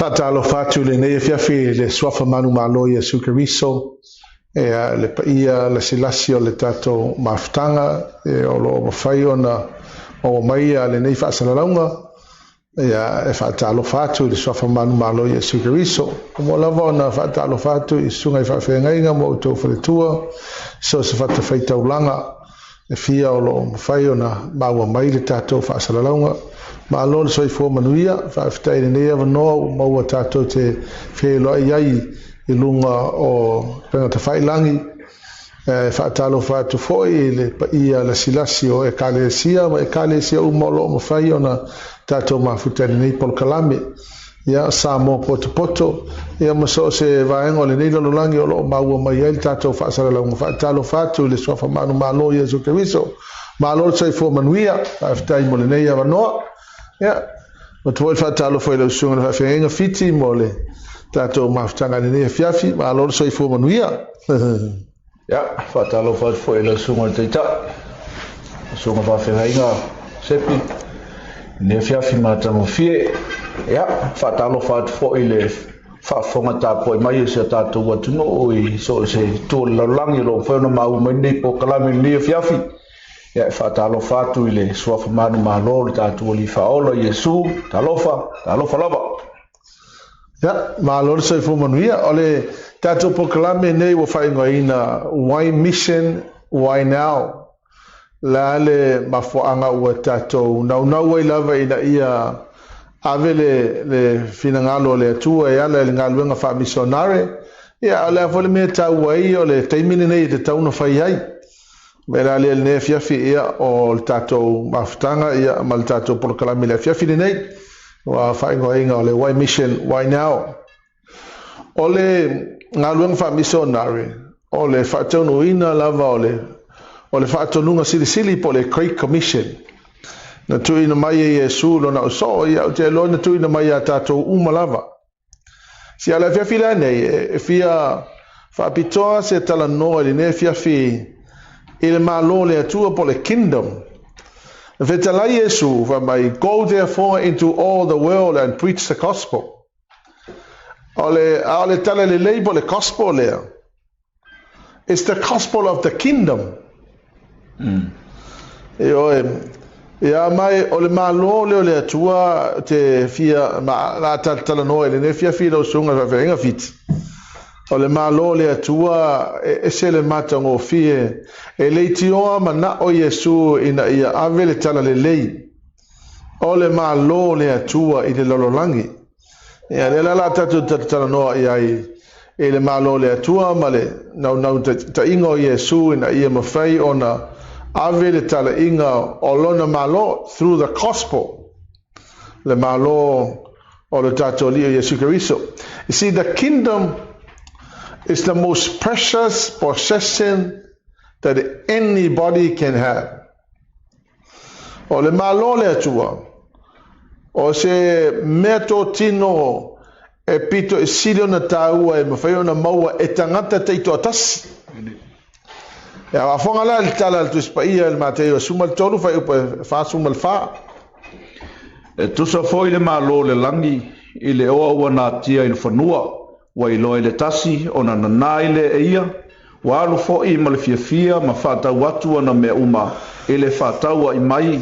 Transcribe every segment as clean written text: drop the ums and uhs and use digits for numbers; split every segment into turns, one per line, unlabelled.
Fatalo fatu le nei fiafi le swafa manu malo Yesu Keriso le paia le silasio le tato maftanga o lo fai ona o mai le nei fa salalaunga e fatalo fatu le swafa manu malo Yesu Keriso mo la vona fatalo fatu I sunga I fa fenga mo to tua so se fata feita ulanga e fia o lo fai ona maua mai le tato fa salalaunga ma lo so I fo manuia fa ftai ne eva no mo tato te fe lo ai I lunga o pena te fai langi fa talo fa tu foi le ia la silasio e kalesia u molo mo fai ona tato ma futani nei POLOKALAME ia sa mo poto ia mo so se vaengo le nei lo langi o lo maua mai el tato fa sala la fa talo fa tu le so fa manu malo Yesu Keriso ma lo so I fo manuia fa ftai mo le nei ava no ia o tu fa talo foi le sunga fa fenga fiti mo le tato maftanga ne fiafi ma lo so I fo manuia
ya fatalo fa foi le sunga teita sunga fa fenga sepi ne fiafi mata mo fie ya fatalo fa foi le fa fonga ta po mai se tato watu no oi so se to la langi lo fa no mau mai ne POLOKALAME ne fiafi ya fatalo fa tu le swafa manu malo tato li fa olo Yesu talofa lava
ya ma lo so I fo manuia ole tato POLOKALAME nei wo fai ngoina why mission why now la le mafoanga ua tato nau lava ina ia avele le finangalo le atua e ala le ngaluenga fa MISIONARE ia ala fole me tau ai o le taimini nei te tau na fai ai mera le ne fiafi ia o le tato maftanga ia ma le tato POLOKALAME le fiafi nei wa fai ngoinga o le why mission why now o le ngaluenga fa MISIONARE o le fataunuina lava o le whaatonunga silisili po le Great Commission. Na tui na mai e Yesu lo na uso ia o te alo na tui na mai a tātou umalava. Si ala fiafi la nei e fia whaapitoa se tala noa li ne fiafi il malo le atua po le kingdom. Na whetala Yesu wa mai go therefore into all the world and preach the gospel. Ale tala le lei po le gospel lea. It's the gospel of the kingdom. Ia mai o le malo le atua te fia ma la tala noa le ne fia lo sunga fa venga fit o le malo le atua e se le mata ngo fie e le tioa mana o Yesu ina ia avele tala le lei o le malo le atua I le lololangi ia le la tala noa ia e le malo le atua ma le nau ta ingo Yesu ina ia mafai ona avele tala inga o lona malo through the gospel le malo o le tato li o Yesu Keriso. You see, the kingdom is the most precious possession that anybody can have. O le malo le atua o se meto tino e pito e silio na taua e mawhai ona maua e tangata teito atasi ya afonga la il tala il tuspaia il Mateo sumal tolu fa fa sumal fa
e tu sa foi le malo le langi I le o na tia il fanua wa I lo le tasi ona na ile e ia wa alu fo I mal fia ma fata watu na me uma ile fata wa I mai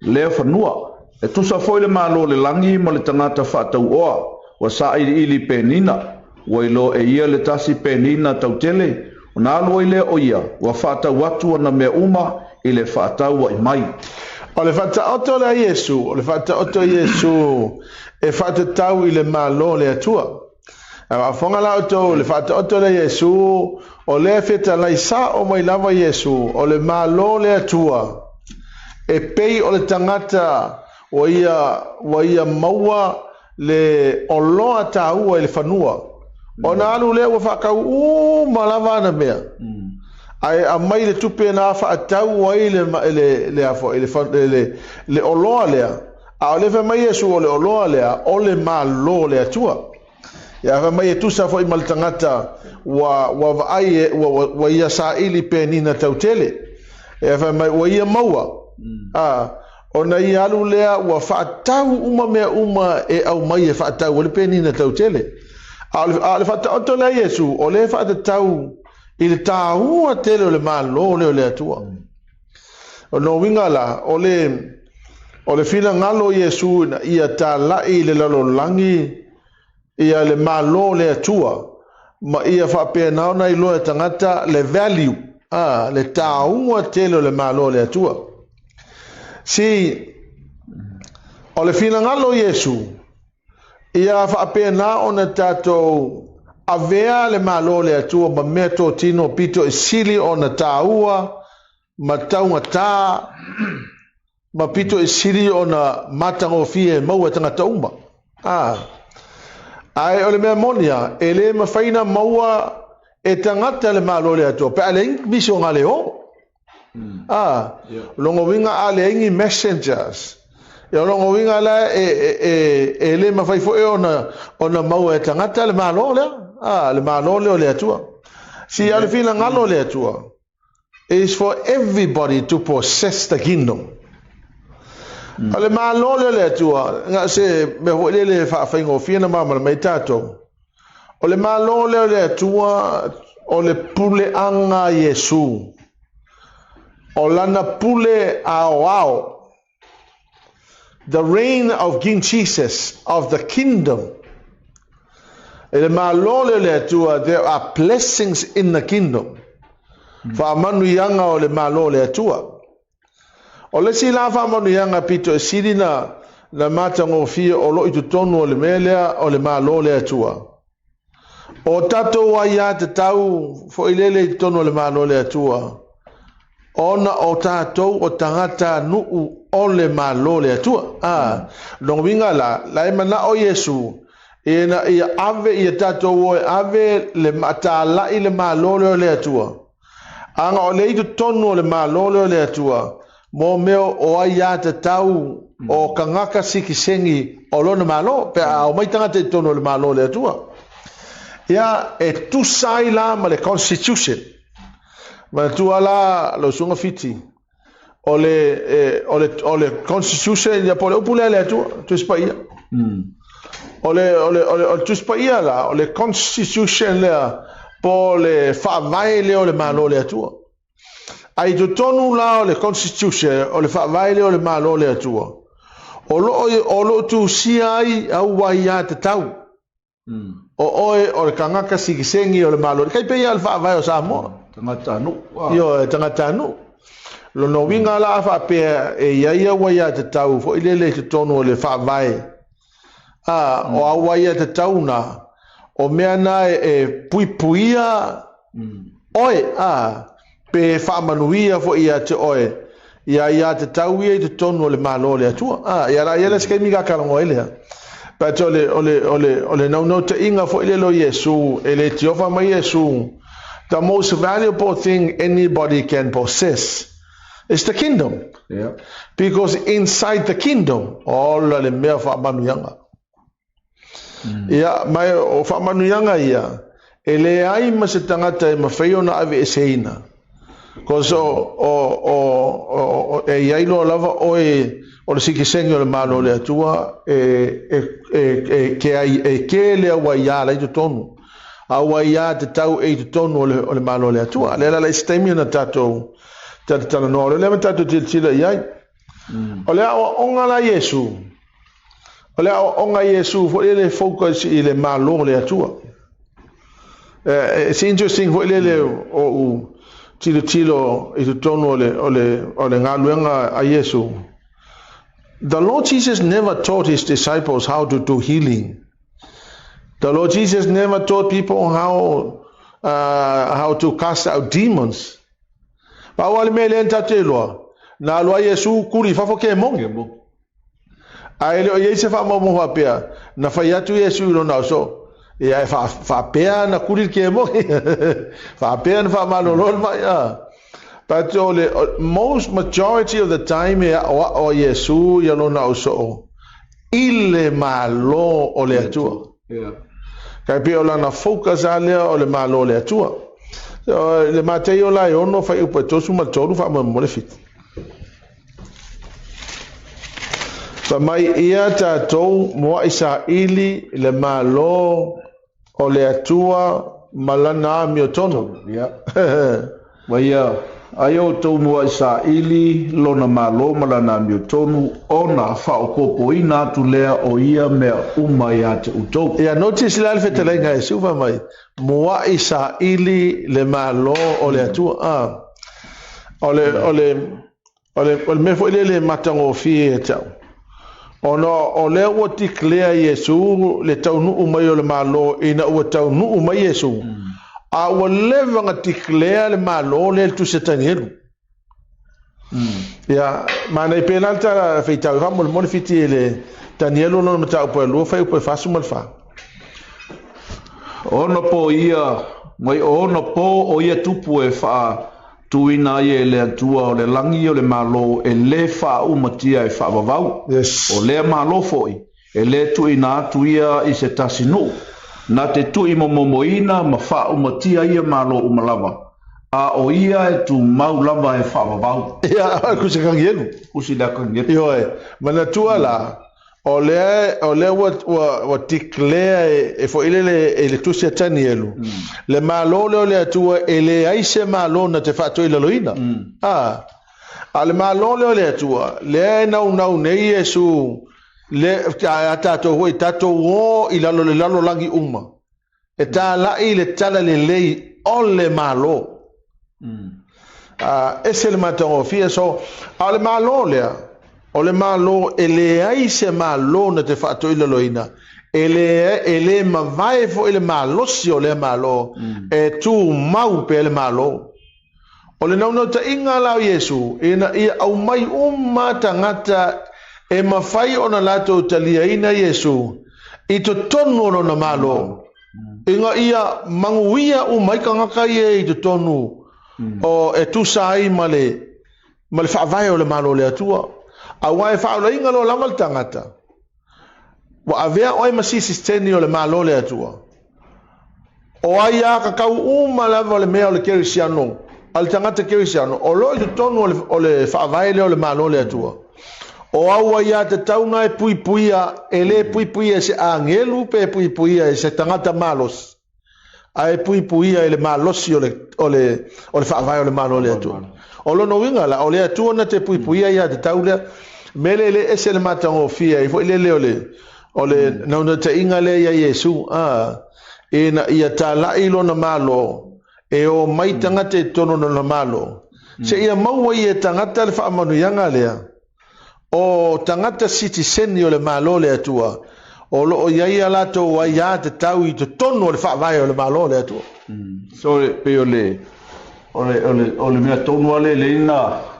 le fanua e tu sa foi le malo le langi ma le tangata fata wa sa ili penina wa lo e ia le tasi penina tautele ona alu ile o ia wa fata watu na me uma ile fata wa I mai
o le fata oto le Yesu o le fata oto Yesu e fata tau ile malo le atua a fonga la oto le fata oto le Yesu o le feta la isa o mai lava Yesu o le malo le atua e pei o le tangata o ia maua le oloa taua ile fanua ona alu le wa fakau malava na mea ai a mai le tupe na fa atau ai le afo le oloa le a le fa mai Yesu o le oloa le o le malo le atua ya fa mai tu sa foi mal tangata wa ai wa ia sa ili penina tautele ya fa mai wa ia maua ona I alu lea ua whaatau uma mea uma e au mai e whaatau o le peni na tau tele. A le whaataoto lea Iesu, o le whaatatau I le tāua tele o le malo leo le atua. O no winga la, o le fina ngalo Iesu na ia tā lai le lalo langi ia le malo le atua. Ma ia whapea naona I loa tangata le value, le tāua tele o le malo le atua. Si, o le fina ngalo Iesu, ia whapea na ona tātou avea le malo le atua ma mea tō tino pito e sili o na tāua ma taunga tā ma pito e sili o na matango fie maua tangata uma. Ai o le mea monia e le mawhaina maua e tangata le malo le atua pe ale ingi miso ngā le o. Longo winga ale ingi messengers. Ia longo winga la e le mawhaifo e ona maua e tangata le malo le le malo le atua. Si ale fina ngalo le atua. It is for everybody to possess the kingdom. Ale malo le atua. Nga se me ho le whaingo fina mama mai tato. O le malo le atua o le pule anga Yesu. O lana pule ao. The reign of King Jesus, of the kingdom. There are blessings in the kingdom. Fa manu yanga o le malo le atua. O le sila fa manu yanga pito e sirina na matango fia o lo itu tonu o le melea o le malo le atua. O tato wa ya te tau fo ilele itu tonu o le malo le atua. Ona o tato o tangata nuu o le malo le atua. Long winga la mana o Yesu. Ia ave ia tato o ave le matala I le malo le atua. Anga o le itu tonu o le malo le atua. Mo meo o aia te tau o kangaka siki sengi o lona malo. Pe o mai tangata I tonu o le malo le atua. Ia e tusai la ma le constitution. Ma tu ala lo sunga fiti o le constitution ya pole upule le tu spaia o tu spaia la o le constitution le pole fa vai le o le malo le tu ai tu tonu la o le constitution o le fa vai le o le malo le tu o lo tu siai au wai ya te tau o le kangaka sikisengi o le malo kai pe ya fa vai o sa mo tangata nu yo tangata nu lo no winga la fa pe e ia wa ya te tau fo ile te tonu le fa vai o wa ya te tau na o mea na e puipuia oi pe fa manuia fo ia te oi ia te tau ia te tonu le malo le atua ia la skemi ga kalango ele pa ole no te inga fo ile lo Yesu ele te ofa mai Yesu. The most valuable thing anybody can possess is the kingdom. Yeah. Because inside the kingdom, all the mea whaamanuyanga. Ia, mai o whaamanuyanga ia, ele ai ma se tangata e mawhaio na ave e seina. Because e iailo lava o le sikisengi o le malo le atua ke lea wa ia la i tonu. Awa ia te tau e te tonu o le malo le atua. Le la istemi na tatou tala no le tatou tila iai. O le onga la Yesu. O le onga Yesu fo le focus I le malo le atua. It's interesting fo le o tilo I te tonu o le ngaluenga a Yesu. The Lord Jesus never taught his disciples how to do healing. The Lord Jesus never taught people how to cast out demons. Pa wale mele enta te loa. Na loa Yesu kuri fafo ke monge mo. Ai le ye se fa mo hapea. Na fa yatu Yesu lo na so. Ia fa pea na kuri ke mo. Fa pea na fa malolo ma ya. But most majority of the time o Yesu ya lo na so. Ile malo o le atua. Yeah. Kai pe ola na focus ale o le malo le atua. Le matei ola e ono fai upa tosu ma tolu fa mo le fit. Mai ia tātou moa Israeli le malo o le atua malana mi o tonu.
Waia, ai o tau mua Israeli lona malo malana mi o tonu ona whaokopo ina atu lea o ia mea uma ia te utou.
Ia notice le alfe te lenga e suwa mai. Moa Israeli le malo o le atua. Ole mefo ile le matango fie e tau. O le ua tiklea Yesu le tau nuu mai o le malo ina ua tau nuu mai Yesu. A ua levanga tiklea le malo le tu se tanielu. Ia, mana I pēnal ta feitau hamo le mone fiti le tanielu no matau po lua fai upo fasu malfa.
Ona po ia, mai ona po o ia tupu e faa tuina ia le atua o le langi o le malo e le faa umatia e faa vavau.
Yes.
O le malo foi, e le tuina atu ia I se tasinu. Na te tui momomoina ma faa umatia ia malo umalava. A o ia e tu mau lava e faa vavau.
Ia, kusi kangielu.
Kusi la kangielu.
Io e, mana tua la, o le wa tiklea e fo ile le tusi atani elu. Le malo le atua e le aise malo na te fato ila loina. A le malo le atua, le nau nei Yesu, le atato hoi tato o I lalo langi uma. E ta lai le tala le lei o le malo. Ese le matango fia so, a le malo lea, o le malo e le aise malo na te fato ila loina. E le mavae fo I le malo si o le malo, e tu mau pe le malo. O le nau ta inga lao Yesu, ina ia au mai tangata e mawhai ona lato talia ina Yesu, I to tonu ono na malo. Inga ia manguia umai kangaka ia I to tonu, o e tu sai male whaavai o le malo le atua. A wai whaola inga lo lamal tangata. Wa avea oi masisi steni o le malo le atua. O ai a kakau lava o le mea o le kerisiano, al tangata kerisiano, o lo I to tonu o le whaavai le o le malo le atua. O aua ia te taunga e puipuia, e le puipuia se angelu pe puipuia e se tangata malos. A e puipuia e le malosi o le whaavai o le malo le atua. O lo no winga la, o le atua na te puipuia ia te taulea, mele le ese le matango fia, I fo ile o le nauna te inga le ia Yesu, e na ia ta lailo na malo, e o mai tangata e tono na malo. Se ia maua ia tangata le whaamanu yanga lea, o tangata citizen o le malo le atua o lo ia lato wa ia te tau I te tonu o le whaavai o le malo le atua.
So pe o le mea tonu ale le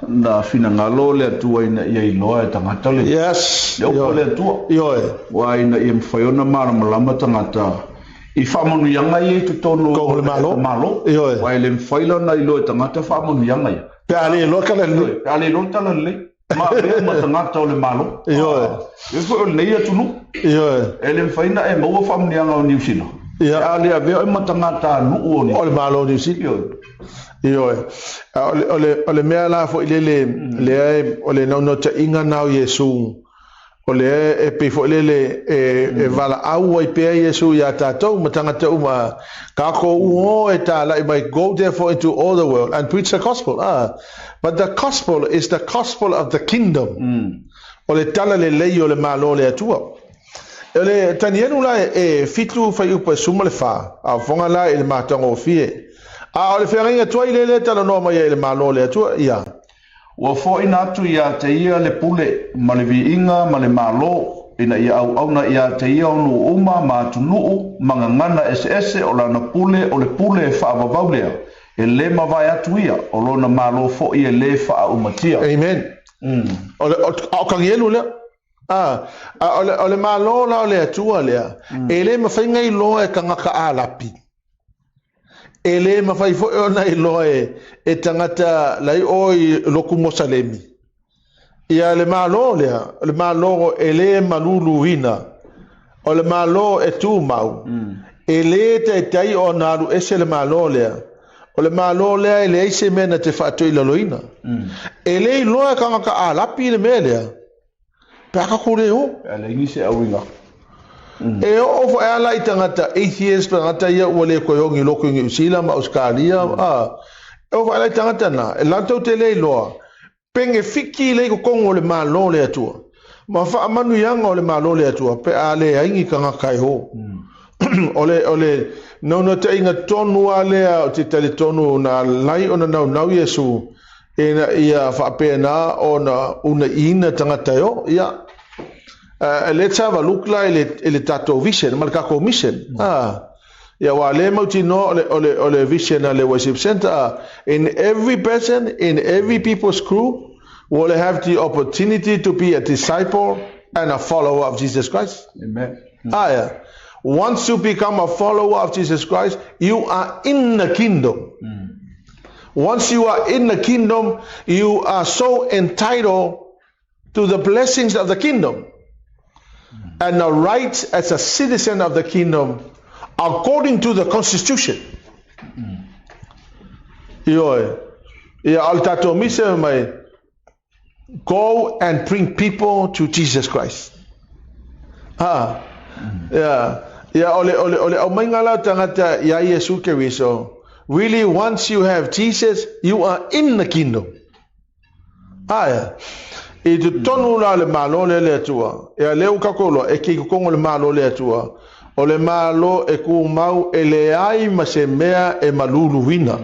na fina ngalo le atua ina ia iloa e tangata le.
Yes.
Le opo le atua.
Io e.
Wa ina ia mwhaiona mara malama tangata. I whamanu yanga ia te tonu
o le malo. Io e.
Wa le mwhaila na iloa e tangata whamanu yanga ia.
Pe ale lo kala le.
Pe ale lo tala le. Ma be ma tangata o le malo.
Io e.
E fo o nei atunu.
Io e.
E le mwhaina e maua whamnianga o New Zealand.
Ia.
E ale a veo e matangata nuu o ni.
O le malo New Zealand. Io e. O le mea la fo le o le nau ta inga nau Yesu. O le e pe fo e vala au ai pe Yesu ya tatou matangata uma ka ko uo e ta la by go therefore into all the world and preach the gospel. But the gospel is the gospel of the kingdom. O le tala le lei o le malo le atua. O le tanienu la e fitu fai upa suma le fa a fonga la il matango fie. O le whenga tua I le tala no mai le malo le atua ia.
Ua fo ina atu ia te ia le pule ma le viinga ma le malo ina ia au na ia te ia onu uma ma tunuu mangangana ese o lana pule o le pule e whaavavau lea e le mawai atu ia o lona malo fo ia le wha umatia.
Amen. O kangielu lea. O le malo la o le atua lea e le mawhainga I loa e kangaka alapi. E le mawhai fo ona I loa e tangata lai o I loku Mosalemi. Ia le malo lea, le malo e le malulu hina, o le malo e tu mau. E le te tai o naru ese le malo lea, o le malo lea e le eise mena te whaatoi laloina. E le I loa kangaka alapi le mea lea. Paka kore ho.
Ale ngi se awinga.
E o fo ala itangata atheist tangata ia wale ko yongi loko ngi usila ma Australia o fo ala itangata na e lanto te le loa penge fiki le ko kongo le malo le atua ma fa manu yanga o le malo le atua pe ale aingi kanga kai ho ole no te inga tonu ale o te tele tonu na lai ona na Yesu ena ia fa pena ona una ina tangata yo ia let's have a look like ele tato vision malka mission ya wale mauti no ole vision ale worship center in every person in every people's group will have the opportunity to be a disciple and a follower of Jesus Christ.
Amen.
Yeah. Once you become a follower of Jesus Christ, you are in the kingdom. Once you are in the kingdom, you are so entitled to the blessings of the kingdom and the rights as a citizen of the kingdom according to the constitution. Go and bring people to Jesus Christ. Really, once you have Jesus, you are in the kingdom. E tu tonu la le malo le atua e leu kakolo e ki kongo le malo le atua o le malo e ku mau e le ai ma se mea e malulu wina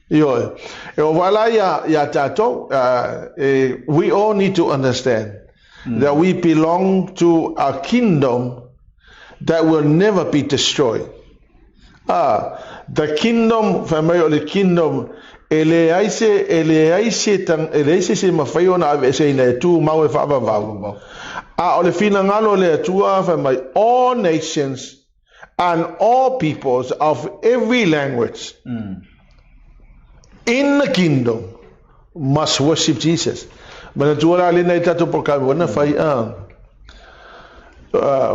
yo e o wala ya tato we all need to understand that we belong to a kingdom that will never be destroyed. The kingdom family the kingdom ele aise se mafai ona ave se ina tu mau e fa va ole fina ngalo le tua fa my all nations and all peoples of every language in the kingdom must worship Jesus. Mana tua le nei tatu por ka bona fai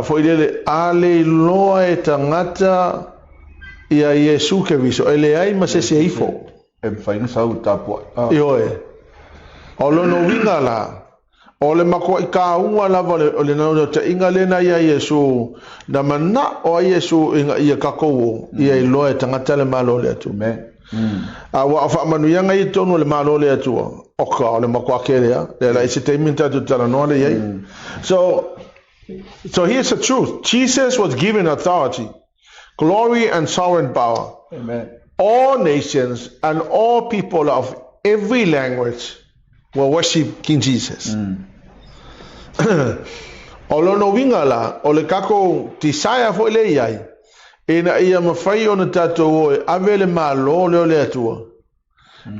foi dele aleluia e tangata ia Yesu ke viso ele ai ma se ifo
e faina sa utapo
olo no winga la ole mako I ka ua la ole no te inga lena ia Yesu na mana o Yesu inga ia kako ia loe tangata le malo le atu wa fa manu yanga I tonu le malo le atu o ka ole mako akele le la ise te minta tu tala no le ia so here's the truth. Jesus was given authority, glory and sovereign power.
Amen.
All nations and all people of every language will worship King Jesus. Olono wingala ole kako tisaya fo le yai ina ia mafai ona tato avele malo le atua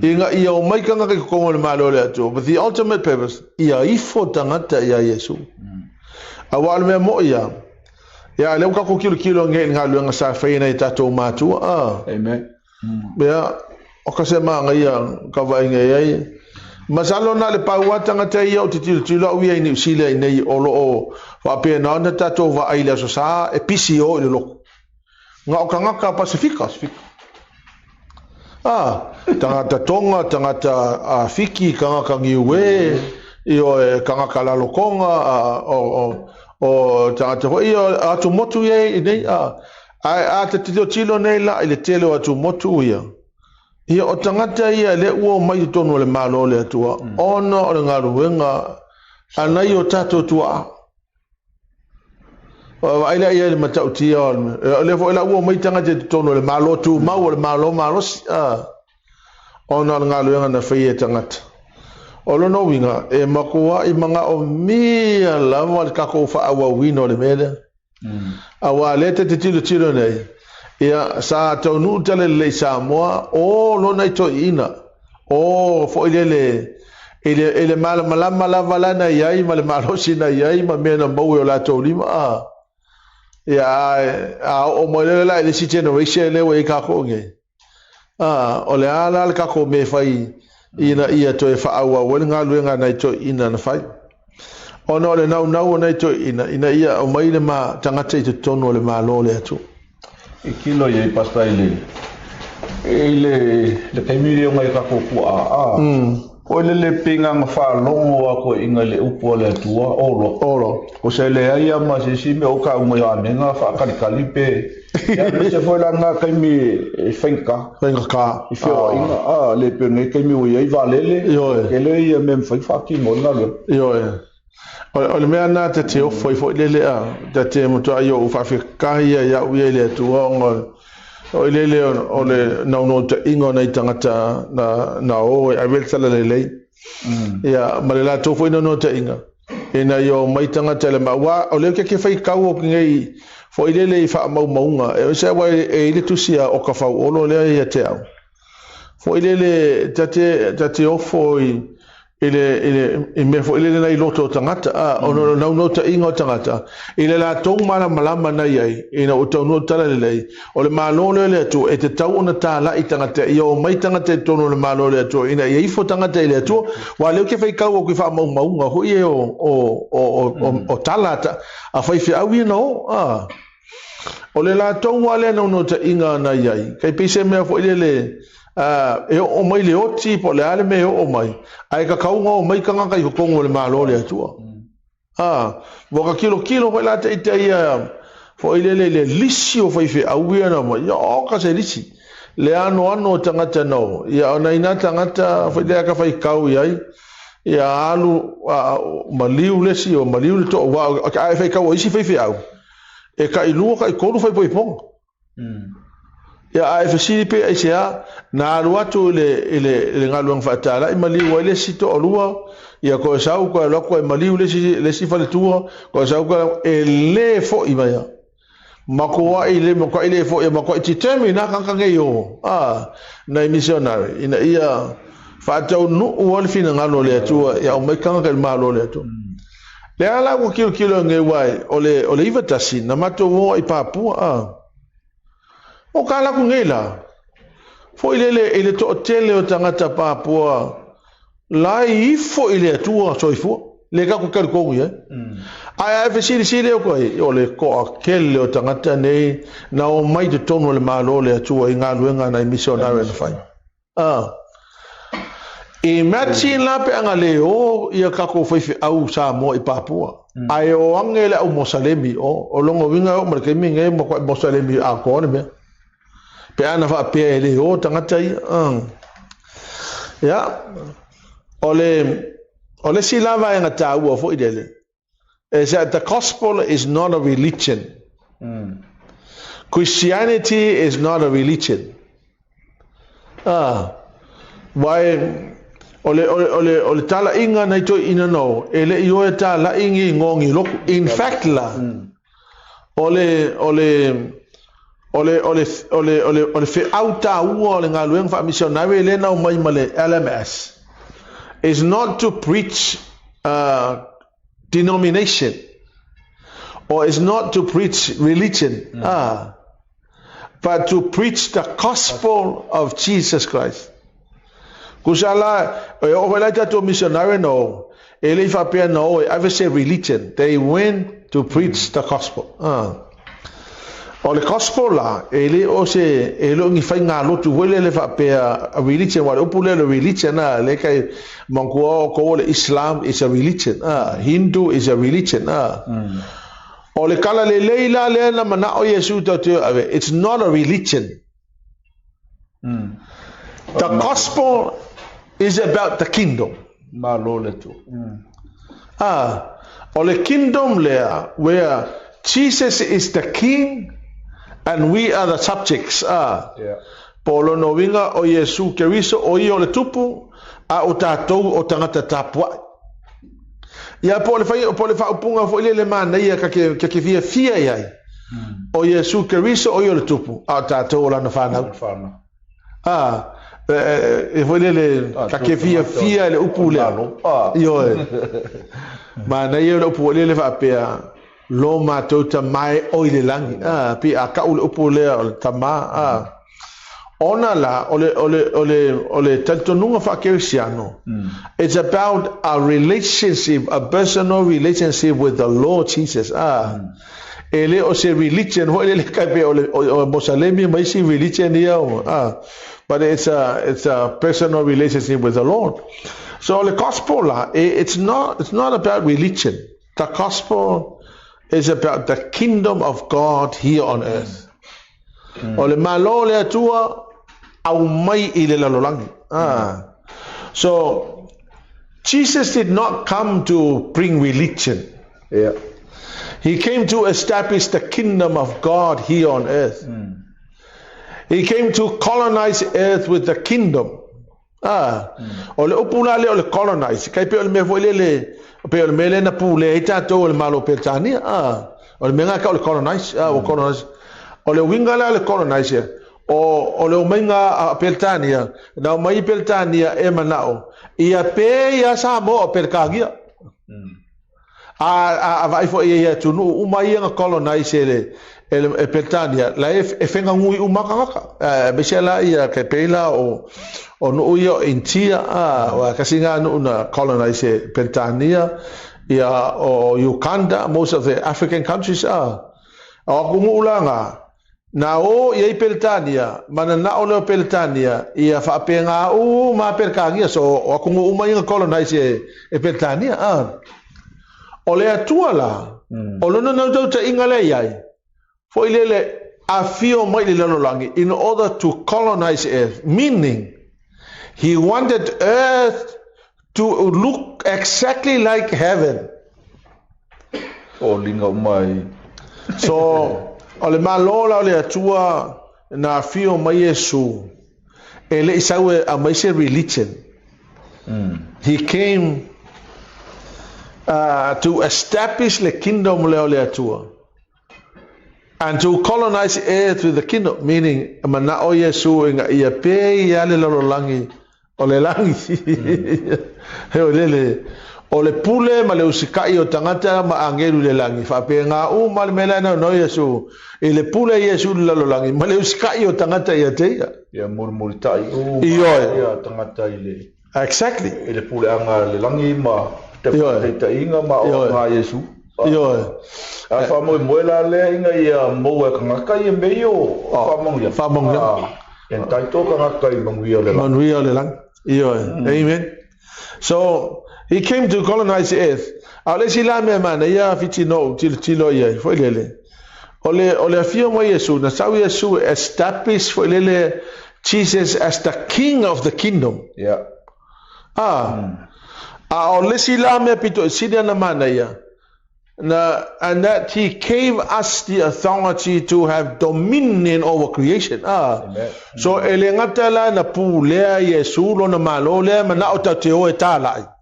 inga ia o mai kanga ke ko le malo le atua but the ultimate purpose ia ifo tangata ia Yesu awal me mo ia ya le kako kilo nge ngalu nga sa faina tato matua
amen.
Bea o ka se manga ia ka vai nge ai masalo na le paua tangata ia o titilo ua I New Zealand nei olo o wa pe na na tato va ai le so sa e PCO le loko nga o kanga ka Pacifica tangata tonga tangata fiki kanga ka ngiwe io kanga ka la lokonga o tangata ho io atu motu ye nei a te tilo nei la ile tele atu motu ia o tangata ia le ua mai tonu le malo le atua ona o le ngaruenga anai o tato tua ai la ia le matautia le fo la ua mai tangata tonu le malo tu mau le malo ona le ngaruenga na fai tangata o lo no winga e makua I manga o mia lava le kako fa awa wino le mele awa le te tilo nei ia sa tonu tele le Samoa o lo nai to ina o fo ele mala valana ia ma le malosi na ia ma mena mo la to lima ia o mo le la si generation le we ka ko nge o le ala ka ko me fai ina ia to e fa awa wel nga luenga nai to ina na fai ono le nau nai to ina ia o mai le ma tangata I tonu le malo le atu
e kilo ye pasta ile le kaimiri o ngai kako ku O le pinga nga whalongo ako inga le upo le tua olo. Ko se le aia ma se si me o ka unga ya nenga whakalikali pe. Ya me se foi la nga kaimi whenka.
Whenka ka.
I whio inga le pe nge kaimi ui ai valele. Ke le ia me mwhai whaki mo nga le.
O le mea nā te ofo i fo lele a. Te mutua i o uwhawhikahi a ui le tua o lele o le nauno te ingo nei tangata na o e awel tala lelei. Ia, ma le la tofo ina no te inga. E na i o mai tangata le maua, o leo ke whai kau o ki ngei fo i lele i wha mau maunga. E o se awa e ile tusia o ka whau olo lea i a te au. Fo i lele tate ofo i me fo i lele nei loto tangata, o nauno te inga o tangata. I le la tau mana malama nei ai, i na o tau no tala lelei. O le malole le atu, e te tau ona tā la i tangata, i o mai tangata e tono le malole le atu, i na i ifo tangata i le atu, wa leo ke whai kau o ki wha maunga, hui e o talata, a whai whi au i na o, o le la tau wale nauno te inga nei ai, kai pise mea fo i lele, e o mai le oti po le ale me o mai ai ka kaunga o mai kanga kai kongo le malo le atua boka kilo ho la te ia fo ile le lisi o fai fe awia na mai o ka se lisi le ano tangata no ia ona ina tangata fo ile ka fai kau ia ia alu maliu le si o maliu le to wa ka fai kau isi fai fe au e ka ilu ka kolu fai poi pong ya ai fasipe ai sia na ruatu le ngaluang fatala i mali wale sito olua ya ko sau ko lo ko mali le si fale tua ko sau ko ele fo i maya mako ile mako ile fo ya mako determine kan yo na missionary ina ia fatau no wal fina ngalo le tua ya o mai kan malo le tua le ala ko kilo nge wai ole iva tasi na mato wo i papua o kala ku ngela fo ile to tele o tangata Papua lai fo ile tua soifo le ka ku kal ko ye ai fa sili o ko le ko kele o tangata nei na o mai de tono le malo le tua inga luenga na missionare na fai e matsi la pe anga le o ia ka ko foi au sa mo i Papua ai o angela o mosalemi o longo winga o marke minge mo mosalemi a ko ne pe ana fa pe ele o tangata ya ole silava nga tau fo idele is that the gospel is not a religion. Christianity is not a religion. Why ole tala inga na ito ina no ele yo tala ingi ngongi lok in fact la ole fe auta uo le ngalueng fa missionary le na mai male LMS is not to preach denomination or is not to preach religion but to preach the gospel of Jesus Christ. Kusala o wala to missionary no ele fa pe no I say religion they went to preach the gospel. O le gospel la ele o se elo ngi fai nga lotu wele le fa pe a religion wa o pule le religion na le kai manko ko le Islam is a religion Hindu is a religion o le kala le leila le na mana o Yesu to it's not a religion. The gospel is about the kingdom.
Malo le tu
o le kingdom le where Jesus is the king and we are the subjects. Paulo no winga o Yesu Keriso o i o le tupu a o tātou o tangata tāpua. Ia po le wha upunga fo ile le mana ia ka ke fia iai. O Yesu Keriso o i o le tupu a o tātou o lana whanau. E fo ile le ka ke fia le upu le. Mana ia le upu ile le wha apea lo matou tamai o ile langi pi a ka ule upu le tama ona la ole tantonunga fa kerisiano. It's about a relationship, a personal relationship with the Lord Jesus. Ele o se religion ho ele ka pe o mosalemi mai si religion ia but it's a personal relationship with the Lord. So the gospel, it's not about religion. The gospel is about the kingdom of God here on earth. O le malo le atua au mai I le lalolangi. So Jesus did not come to bring religion.
Yeah.
He came to establish the kingdom of God here on earth. He came to colonize earth with the kingdom. O le upula le o le colonize. Kai pe o le me foi le pe o le mele na pule e tato o le malo Petania. O le menga ka o le colonize. O colonize. O le winga le colonize. O le menga a Petania. Na mai Petania e manao. Ia pe ia sa mo o perkagia. A vai fo ia tunu umai nga colonize e Petania la e fenga ngui umakaka be sela ia ke pela o no ia intia wa kasinga no na colonize Petania ia o Uganda, most of the African countries o kumulanga na o ia Petania mana na o le Petania ia fa penga ma perkangia so o kumu umai nga colonize e Petania o le atua la o lona na tau inga le iai foi lele afio mai le lalolangi in order to colonize earth, meaning he wanted earth to look exactly like heaven.
O linga mai.
So o le malola o le atua na afio mai Yesu e le isaue a mai se religion. He came to establish the kingdom le atua and to colonize earth with the kingdom, meaning mana o Yesu inga ia pe ia le lalolangi o le langi he o le pule ma le usikai o tangata ma angelu le langi fa pe nga ma le mela no Yesu e le pule Yesu le lalolangi ma le usikai o tangata ia te
ia murmuritai
ia
tangata ile
exactly
e le pule anga le langi ma te inga ma o nga Yesu a fa mo la le inga ia mo e kanga kai me yo fa mo en tai to kanga kai manguia le lang amen. So he came to colonize the earth. Ale sila me mana ia fitino tilo ia foi lele ole afio mo Yesu na sau Yesu establish foi lele Jesus as the king of the kingdom. Ole sila me pito sila na mana ia and that he gave us the authority to have dominion over creation. So ele ngata la na pulea Yesu lo na malo le mana o tateo e tala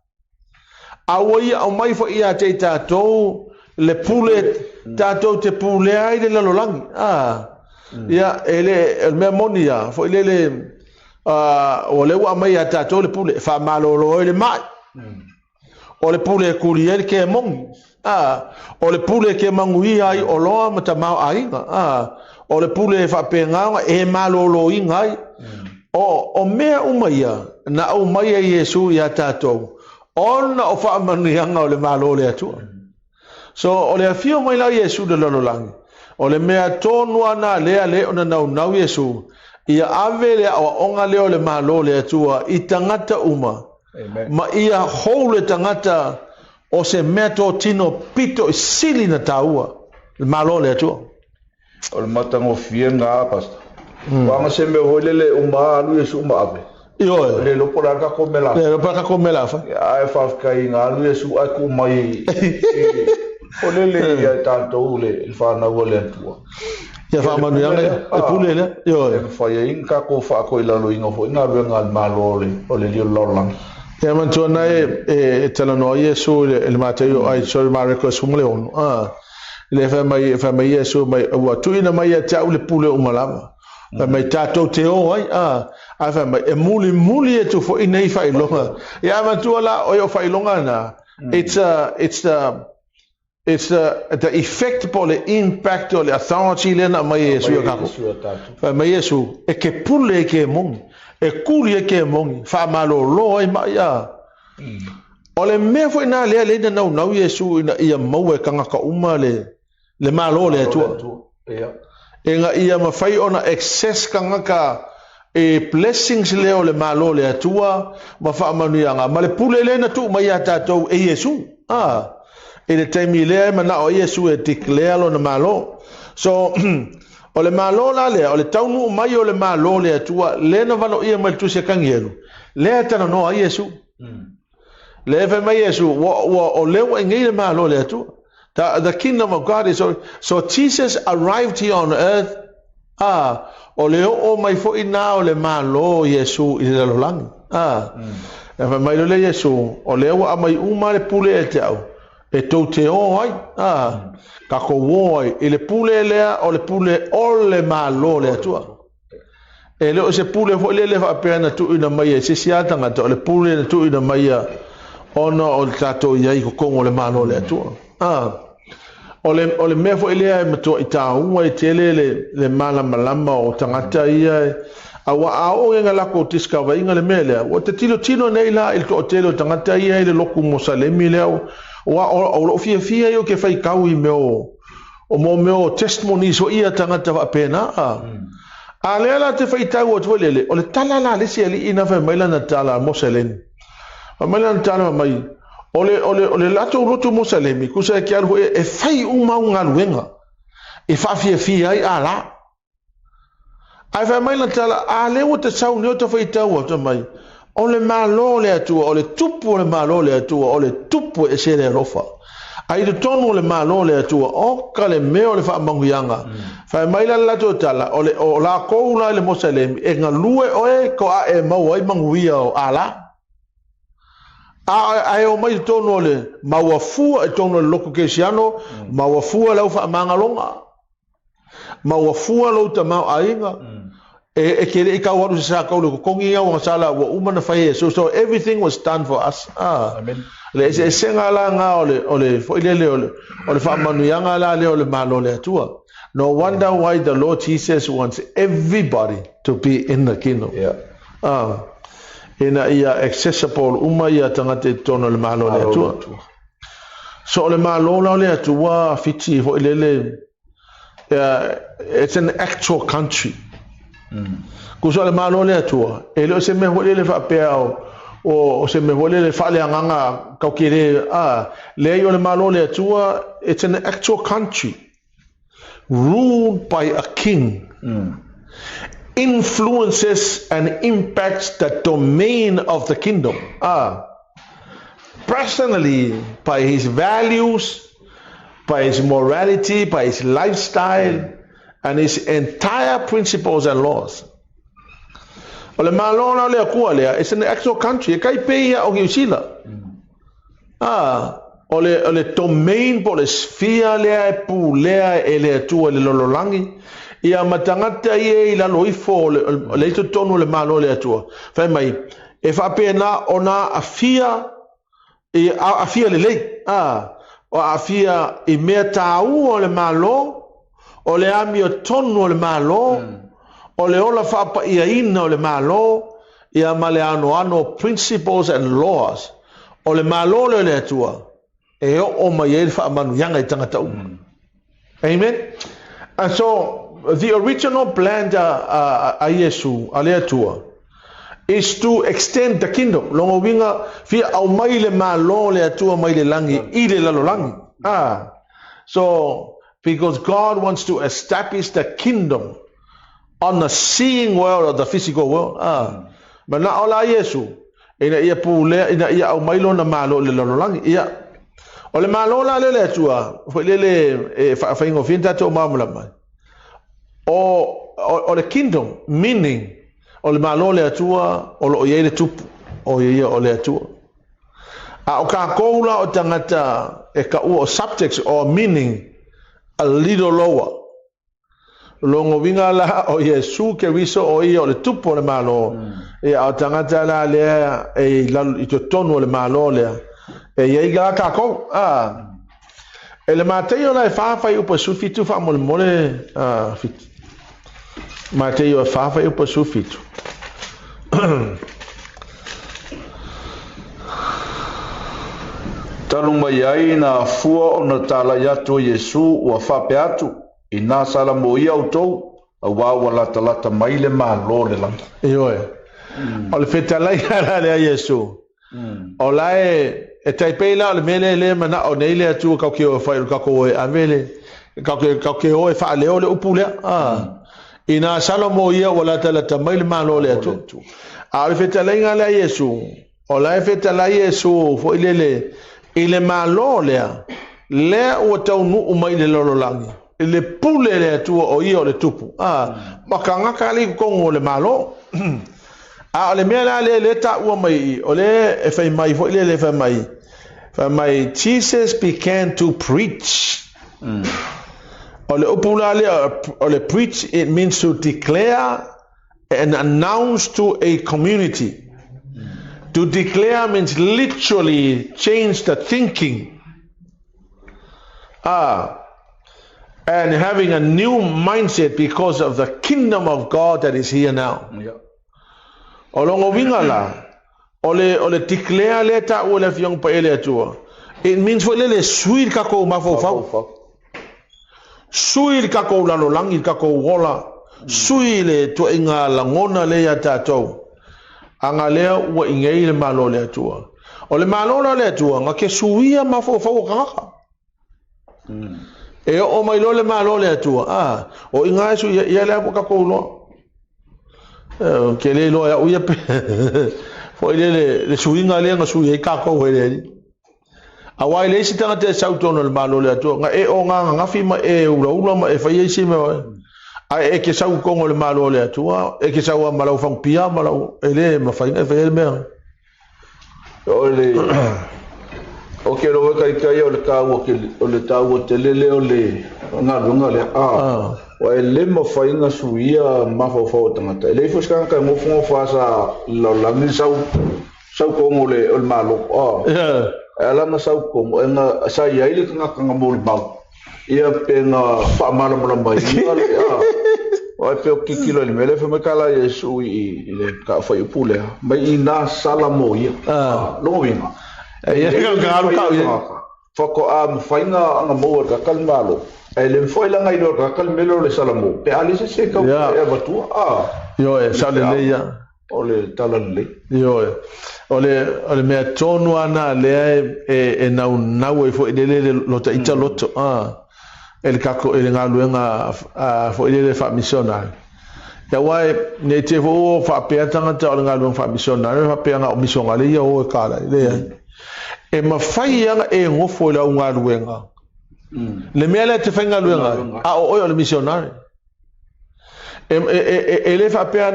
awai au mai fo ia te tatou le pule tatou te pulea I le lalolangi ia ele me monia fo ile o le wa mai tatou le pule fa malo lo le mai o le pule kuliel ke mongi o le pule ke mangui ai o loa mata mau ainga o le pule fa penga e malolo ingai o mea umaia na umaia Yesu ya tatou ona o fa manianga o le malo le atua so o le afio mai la Yesu le lololangi o le mea tonu ana le ona nau Yesu ia ave le o onga le o le malo le atua I tangata uma ma ia hole tangata o se meto tino pito sili na taua le malo le atua o le matango fienga pasta wanga se me holele uma alu Yesu uma ave le lo pora ka komela fa ai fa kai nga alu Yesu ai ku mai holele ya tanto le fa na wole tua
ya fa manu yang e pule le
e fa ye inka ko fa ko ila lo ingo fo ina venga al malo le o le lo lang
ya man tona e telano Yesu le Mateo ai so Marcos sumle on le fa mai Yesu mai wa tu ina mai ta le pule o malama fa mai tato te o ai a fa mai e muli e tu fo ina I fa ilonga ya man tu la o fa ilonga na it's the effect por the impact or the authority le na mai Yesu ka fa mai Yesu e ke pule ke mong e kuli ke mong fa malo lo ai mai ole me foi na le na Yesu ina ia mau e kanga ka uma le malo le tu e nga ia ma fai ona excess kanga ka e blessings leo le malo le atua ma fa manuanga ma le pule le na tu mai tatou e Yesu e le taimi le mana o Yesu e declare lo na malo so o le malo la le o le taunu mai o le malo le atua le na valo ia mal tu se kangielu le tana no a Yesu le fa mai Yesu o le o ngai le malo le atua the kingdom of God is so Jesus arrived here on earth o le o mai fo ina o le malo Yesu i le lolangi e fa mai le Yesu o le o mai uma le pule e te au e tau te o ai ka ko woi i le pule lea o le pule o le malo le atua e le o se pule fo le fa pena tu ina mai e se siatanga to le pule na tu ina mai ona o tato iai ko kongo le malo le atua o le mea fo ilea e matua i tāua i tele le malama o tangata ia awa ao e ngalako tiskawa inga le mea lea o te tino nei la il to tele o tangata ia i le loku mosalemi lea o lo fia io ke fai kau i meo o mo meo testimonies o ia tangata wa pena a lea la te fai tau o te lele o le tala la lesi ali ina fai maila na tala mosalemi maila na tala mai ole lato roto mosalemi kusa ke alho e fai uma ngaluenga e fitiafiafi ai ala ai fa mai la tala ale o te sau ne o te fai tau o mai ole malo le atua ole tupu le malo le atua ole tupu e se le rofa ai le tonu le malo le atua o kale meo le fa manguianga fa mai la lato tala ole o la ko la le mosalemi e ngalue oe ko a e mau ai manguia o ala ai o mai tono le mawafua e tono le loko kesiano mawafua lau fa mangalonga mawafua lau ta mau ainga e kere ka waru sa ka lo kongi ya wa sala wa umana fa so everything was done for us amen le se senga la nga ole fo ile ole fa manu yanga la le ole malo le tua no wonder why the Lord Jesus wants everybody to be in the kingdom ina ia accessible uma ia tangate tono le malo le atua so le malo le atua fiti fo ile it's an actual country kuso le malo le atua e le se me le fa peo o se me le fa le nganga ka kire le yo le malo le atua it's an actual country ruled by a king influences and impacts the domain of the kingdom personally by his values, by his morality, by his lifestyle and his entire principles and laws. Ole malona le akua it's an actual country kai pe o giusila ole domain po le sphere le pu le ele tu le lololangi ia matangata ia i lalo ifo le ito tonu le malo le atua fai mai e fa pena ona afia le lei o afia i mea tau o le malo o le ami o tonu o le malo o le ola fa pa ia ina o le malo ia male ano principles and laws o le malo le atua e o mai e fa manu yanga i tangata amen and so the original plan a Yesu ale atua is to extend the kingdom longo winga fi au mai le malo le atua mai le langi i le lalolangi so because God wants to establish the kingdom on the seeing world or the physical world but na ola Yesu ina ia pule ina ia au mai lo na malo le lalolangi ia o le malo la le atua fo le fa ingo finta to mamula mai o the kingdom meaning o le malo le atua o lo ye le tupu o ye o le atua o ka koula o tangata e ka o subjects or meaning a little lower longo vinga la o Yesu ke viso o ye o le tupu le malo e o tangata la le e la i to tonu le malo le e ye ga ka ko e le Mateo la fa u po su fitu fa mole fit Mateo e fa u po su fitu
Talung mai ai na fua o na tala yatu Yesu ua whape atu i nā sala mo ia utou wa lata mai le malo le langa.
Ioe. O le fetalai ala le Yesu. O lae e taipei la o le mele le mana o nei le atu kau ke o whai kako e avele. Kau ke o e wha leo le upu lea. Ina salomo ia o lata mai le malo le atu. A le fetalai ala Yesu. O lae fetalai Yesu fo ile malo lea. Lea ua tau nuu mai le lololangi. Le pule le atua o ia o le tupu. Makangaka li kongo le malo. O le mea la le ta ua mai. O le e fai mai fo ile le fai mai. Fai mai Jesus began to preach. O le upula le o le preach, it means to declare and announce to a community. To declare means literally change the thinking. And having a new mindset because of the kingdom of God that is here now. O longo wingala, o le declare le ta o le fiong pa ele atua. It means for le suir kako mafofau. Suir kako lalolangi kako wola. Suir le to inga langona le ya tatou. Anga lea ua ingei le malo le atua. O le malo le atua, nga ke suia mafofau kaka. E o mai lo le malo le atua. O inga su ia le apu kako uloa. Ke le loa ya uia pe. Fo le suinga le nga suia kako hele. Awai le isi tanga te sautono le malo le atua. Nga e o nga ngafi ma e ula ma e fai eisi me wa. E ke sau kongo le malo le atua. E ke sau a malau fang pia malau. E le ma fai ngai fai ele mea.
O le... O ke roa kai o le kāua o le tāua te lele o le ngā runga le o e le mawhainga suia mawhawhau tangata. E le fuskanga kai mofunga whasa laulangi sau kongo le o le malo. E alanga sau kongo e ngā sa iaile kanga mo le mau. Ia pe ngā whaamara mara mai. O e peo kikilo le mele wha kala Yesu i le ka whai upu lea. Mai i nā sala mo ia. Longo winga.
Ia ka kau ia.
Whako a mwhainga anga moa ka kalmalo. E le mwhailanga i roa ka kalmelo le salamo. Pe alisa se kau e watua.
Yo e sale le ia.
O le tala le.
Yo e. O le mea tonu ana lea e nau e fo i le lota ita loto. E le kako e le ngā luenga fo i le wha misionare. Ia wai ne te fo o wha pēa tangata o le ngā luenga wha misionare. Wha pēa ngā o misongale ia o e kāra. E mawhai anga e ngofo i lau ngā luenga. Le mea le te whai ngā luenga. O le misionare. E le wha pēa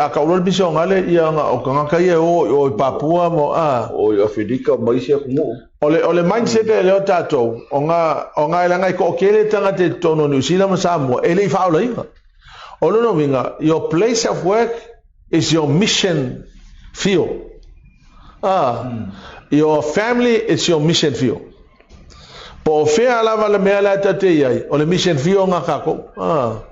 a ka urol misongale ia ngā o kangaka ia o i Papua mo
o i Afrika maisia kumo.
O le mindset e leo tātou, o ngā ilanga i ko kele tanga te tono New Zealand Samoa, e le i whaola inga. O lono winga, your place of work is your mission field. Your family is your mission field. Po whea lava le mea la tate iai, o le mission field ngā kako.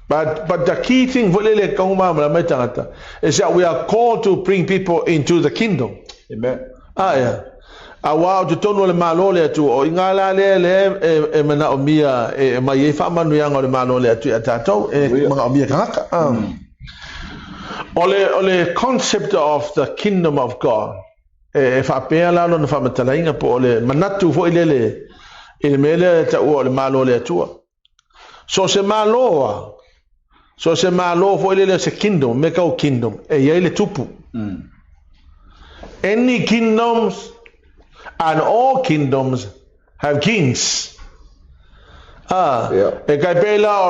But the key thing for le kaumama mai tangata is that we are called to bring people into the kingdom.
Amen.
Yeah. Awao te tonu le malo le atu o ingala le e mana o mia e mai e fa manu yang o le malo le atu atato e mga o mia kaka. Ole concept of the kingdom of God e fa pea la no fa matalainga po le manatu fo ile mele ta o le malo le atu. So se malo fo ile se kingdom me ka o kingdom e ye le tupu. Any kingdoms and all kingdoms have kings. E kai pela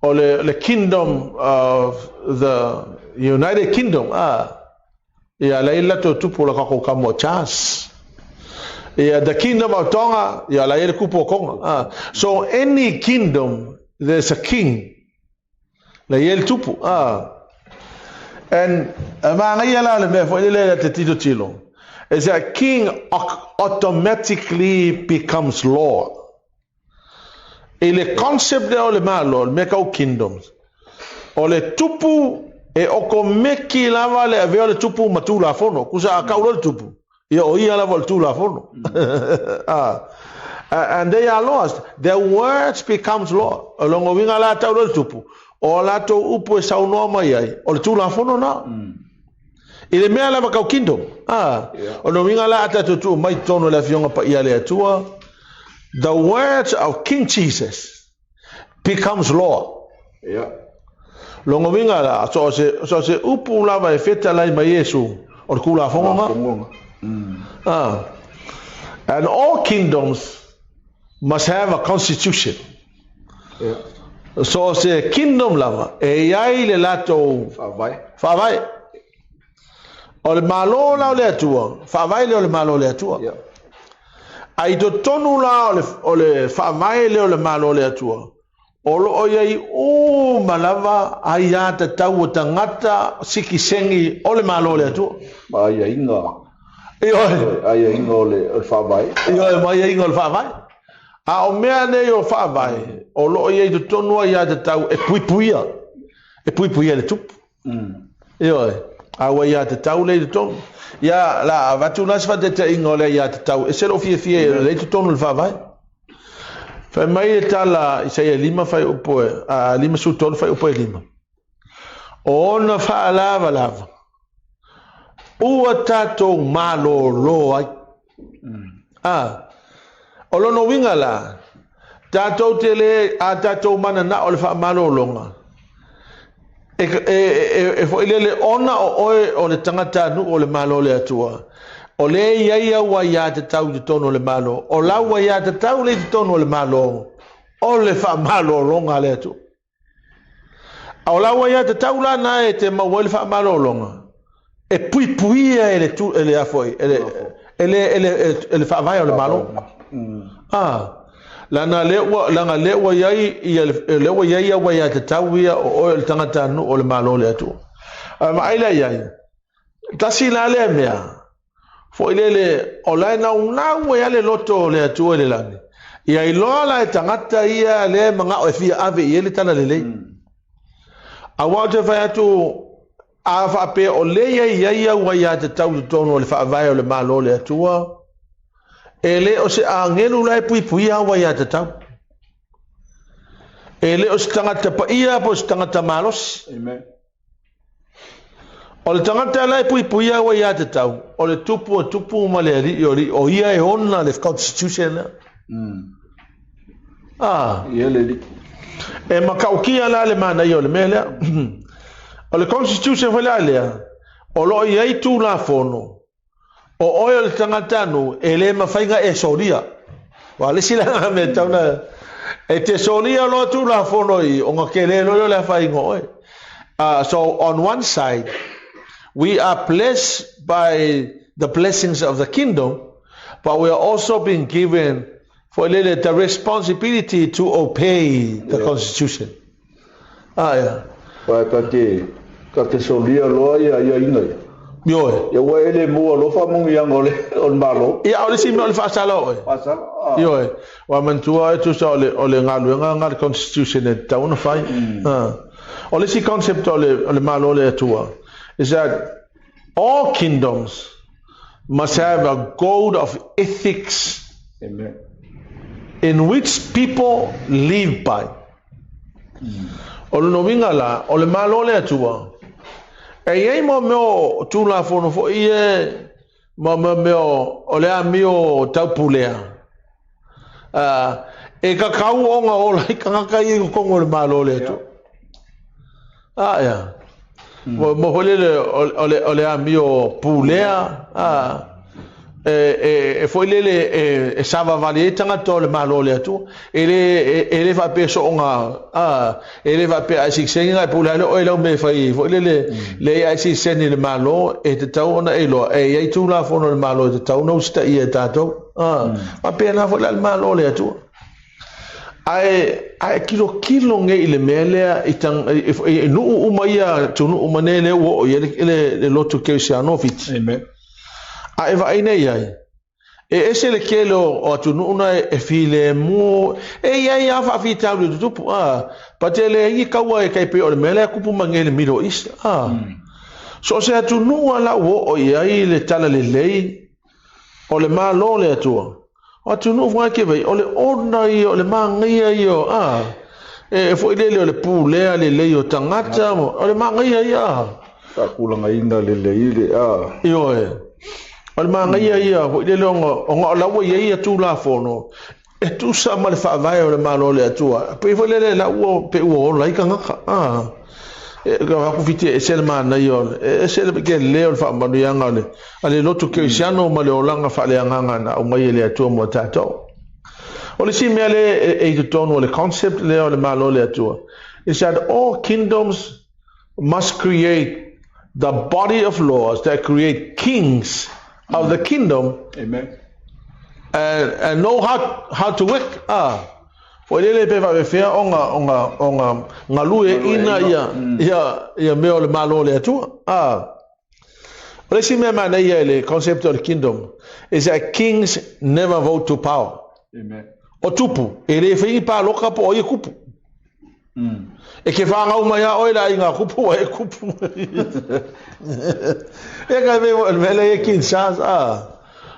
ole kingdom of the United Kingdom. Ia leila to tupu la kako kamo chas. Ia the kingdom of Tonga. Ia leila kupo konga. So any kingdom there's a king. Leila tupu. And mangai la le me fo ile te tito tilo. Is that king automatically becomes Lord. Et le concept de ole malo, me ka kingdoms. Ole tupu e oko meki lava le ave ole tupu matula fono, kusa ka ole tupu. Ia o ia lava le tula fono.
and they are lost. Their words becomes law. Along winga la tau le tupu. O la to upu e sau noa mai ai. O le tula fono na. Ile mea lava kau kingdom. O no winga la ata tutu mai tono le fionga pa ia le atua. The words of King Jesus becomes law. Longo winga la so se upu lava e feta lai mai Yesu. O le kula fonga. And all kingdoms must have a constitution. So se kingdom lava e ai le lato fawai. O le malo la le atua, fawai le o le malo le atua. Ai do tonu la o le fawai le o le malo le atua. O lo o iai o malava ai a te tau o tangata siki sengi o le malo le atua.
Ai a inga.
Ai
a inga o le whawai.
Mai a inga o le whawai. A o mea nei o whawai, o lo o iai do tonu ai a te tau e puipuia. E puipuia le tupu. Awa ia te tau le tonu. Ia la watu nasfa te ingo le ia te tau. E selo fie le tonu le whawai. Whai mai e tala i sei e lima whai upoe. Lima su tonu whai upoe lima. O ona wha lava. Ua tatou malo lo ai. O lono winga la. Tatou te le a tatou mana na o le wha malo longa. E fo ile ona o oe o le tangata nu o le malo le atua. O le ia wa ia te tau te tono le malo. O la wa ia te tau le te tono le malo. O le fa malo longa le atua. O la wa ia te tau la na e te maua le fa malo longa. E puia ele tu ele afoi. Ele fa vai o le malo. Langa lewa yai lewa yai wa ya te tauia o le tangata nu o le malo le atu. Ma ai la yai. Tasi la le mea. Fo ile o la na una wa le loto le atu le langi. Ia i loa la tangata ia le manga o fia ave ia le tana le le. A wa te fa atu a fa pe o le yai wa ya te tau tono le fa vai o le malo le atu. Ele o se angelu lai puipuia wa ia te tau. Ele o se tangata pa ia po se tangata malos.
Amen.
O le tangata lai puipuia wa ia te tau. O le tupu ma le o ia e ona le constitution.
Ia le li.
E makaukia la le mana i o le mele. O le constitution fa lea. O lo ia i tu la fono. O oil tangata nu ele mawhainga e soria. Wa le sila me tauna e te soria lo tu la fono i o ngakele lo le whainga oi. So on one side we are blessed by the blessings of the kingdom, but we are also being given for the responsibility to obey the constitution.
Wa ka te soria lo ia inga.
Yo.
Ya wa ele mo lo fa mo yang ole on malo.
Ya ole si mo le fa salo.
Pasal.
Yo. Wa mantua tu sa ole ngalu nga constitution e ta una fai. Ole si concept ole malo le tua is that all kingdoms must have a code of ethics.
Amen.
In which people live by. Ole no wingala ole malo le tua. E iei mo meo tūla whono fo ie mo meo o lea meo taupulea. E ka kau onga ola i ka ngaka i kongo le malo le tu. Ia. Mo holele o lea meo pulea. E foi lele e sava vale tanga to le malo le tu ele va pe so nga ele va pe ai singa pu le o ele me fai foi lele le ai singa le malo e te tau na elo e ai tu la fono le malo te tau no sta ia tato ma pe na foi le malo le tu ai kilo nge ile mele itang no umaia tu no umanele o ele lotu ke sia no fit.
Amen.
A eva ina iai. E ese le kelo o atunu una e file mu e iai a fa fita lu tupu pa te le i kaua e kai pe o le mele kupu mangele Middle East so se atunu ala o iai le tala le lei o le malo le atua O tunu fwa ke vai ole ona I ole mangia io e fo ile le pule le o tangata mo ole mangia ia
ta kulanga ina le
io ole mangia ia fo ile onga la wo ia tu la fono e tu sa ma le fa vai ole malo le atua pe fo le la wo pe wo la ikanga ku fiti e sel mana io e sel ke le o fa manu yanga le ale lotu ke siano ma le olanga fa le nganga na o mai le atua mo tato o le si me le e to tono le concept le o le malo le atua is that all kingdoms must create the body of laws that create kings of the kingdom.
Amen.
And know how to work. For le pe va fe onga ngalue ina ia me o le malo le atua. Le si me mana ia le concept of the kingdom is that kings never vote to power.
Amen.
O tupu e le fe pa loka po o kupu. E ke fa ngau mai o ila inga kupu e kupu. E ka me le king chance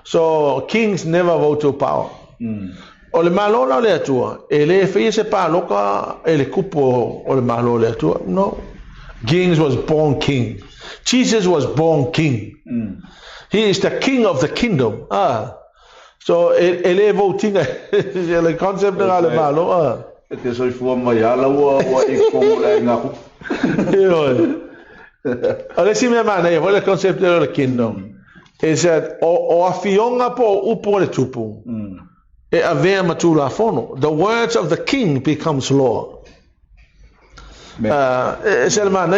So kings never vote to power. O le malo le atua e le fe se pa loka e le kupu o le malo le atua. No. Kings was born king. Jesus was born king. He is the king of the kingdom. So ele voting le concept de le malo
Te soi fu mai ala wa e ko le nga.
Ale si me mana e le concept de the kingdom is that o afionga po upo le tupu. E avea matula fono. The words of the king becomes law. Se mana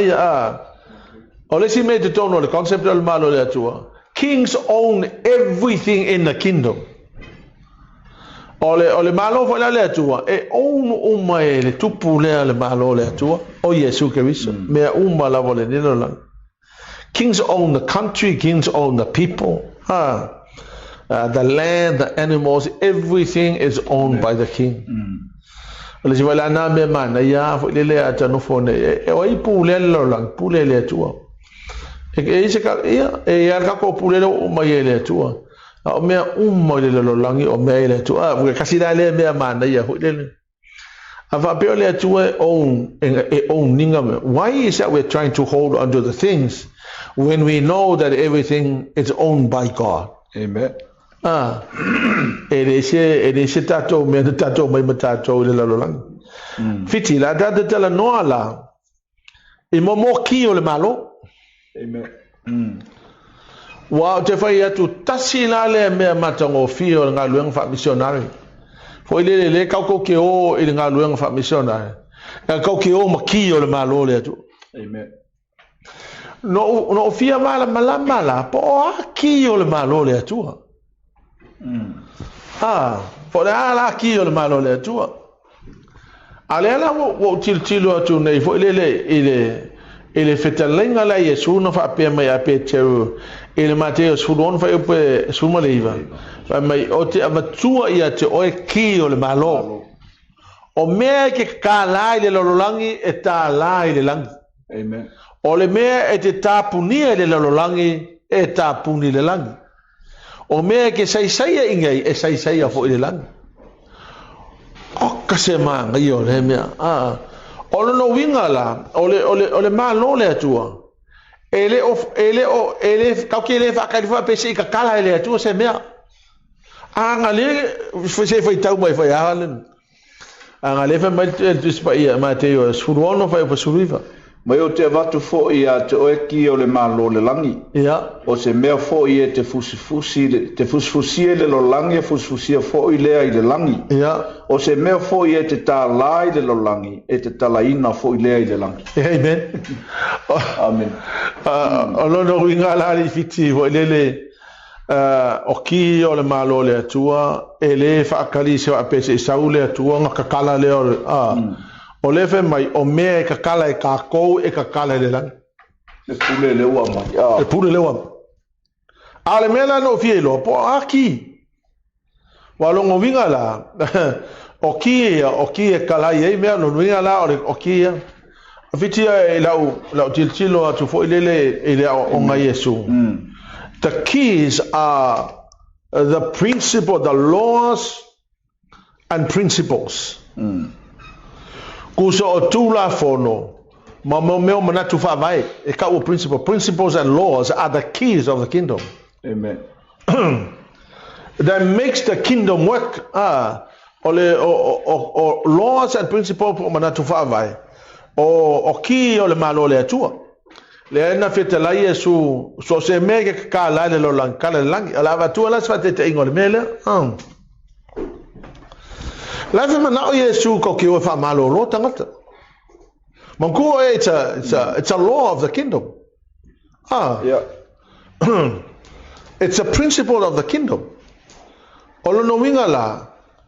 ole si me te tono le concept del malo le atua. Kings own everything in the kingdom. Ole malo fa le atua e own le tupu le malo le atua. O Yesu Cristo. Me umma la vole ni lo. Kings own the country, kings own the people. The land, the animals, everything is owned by the king. Ole si wala na me mana ya fo le ata no fone e o I pule lo lang pule le atua. E se ka ia ka ko pule o mai le atua. O me umma le lo langi o me le atua. Porque kasi dale me mana ia fo le. Ava pe le atua own ninga me. Why is that we're trying to hold onto the things when we know that everything is owned by God?
Amen.
E se tato me tato mai matato le lo lang. Fiti la data tela no ala. E mo ki o le malo.
Amen.
Wa te fai atu tasi la le me matango fio nga lueng fa missionary. Foi le kauko ke o i nga lueng fa missionary. E kauko ke o maki o le malo le atu.
Amen.
No fia mala po ki o le malo le atu. For la ki o le malo le atu. Ale ala wo tilo atu nei foi ele fetalenga la Yesu no fa pe mai a pe teu ele Mateo sudon fa pe suma leiva fa mai o te avatua ia te o ki o le malo o me ke ka la le lololangi e ta la le lang.
Amen.
O le me e te tapuni le lololangi e tapuni le lang. O me ke sai ingai e sai fo le lang. O ka se ma ngai o le me o no winga la ole malo le atua ele ka ke le fa ka fa pe se ka kala le atua se mea anga le se foi tau mai foi halen anga le fa mai tu spa ia Mateo suruono fa pa suriva
Mai o te watu fo ia te oeki o le malo le langi. O se mea fo ia te fusifusi le lo langi fusifusia fo i lea I le langi. O se mea fo ia te tā lai le lo langi e te talaina fo I lea I le langi.
Amen.
Amen.
O lono winga la li fiti vo lele o ki o le malo le atua e le whaakali se wa pese I sau le atua nga kakala le o lefe mai o mea e kakala e kākou e kakala le lang.
E pule le ua mai.
E pule le ua. Ale mea la no fie lo, po aki. Walongo winga la, o ki e kalai e mea no winga la o ki e. Fitia e lau tiltilo atu fo ilele e le o ngai Yesu. The keys are the principle, the laws and principles. Kuso o tula fono. Mamomeo manatu fa vai. E ka o principles and laws are the keys of the kingdom.
Amen.
That makes the kingdom work. O laws and principles po manatu fa vai. O ki o le malo le atua. Le na fete la Yesu so se mege ka la le lo lang ka le lang ala va tu la sa te ingo le mele. La fe mana o Yesu ko ki o fa malo lo tangata. Manku it's a law of the kingdom.
Yeah.
It's a principle of the kingdom. Olo no winga la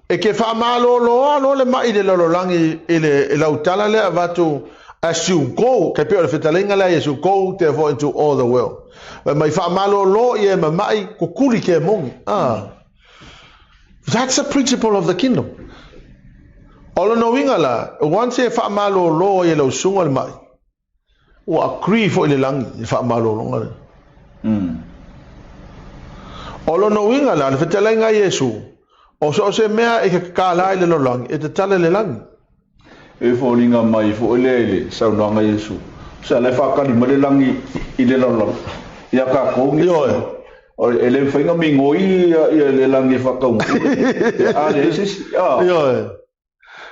e ke fa malo lo le mai de lo langi ile la utala le avatu as you go ke pe o fetalenga la as you go therefore into all the world. Mai fa malo lo ye mai ko kuli ke mongi. That's a principle of the kingdom. Olo no winga la once e fa malo lo ye lo sunga le mai. O agree fo ile langi fa malo lo ngale. Olo no winga la fetalenga Yesu. O so se mea e ke kala ile lo lang e te tale le lang
e fo linga mai fo ele sa no nga Yesu sa le fa ka ni mele lang i le lo ya ka ko ngi o ele fa nga mi ngoi le lang e fa ka un a le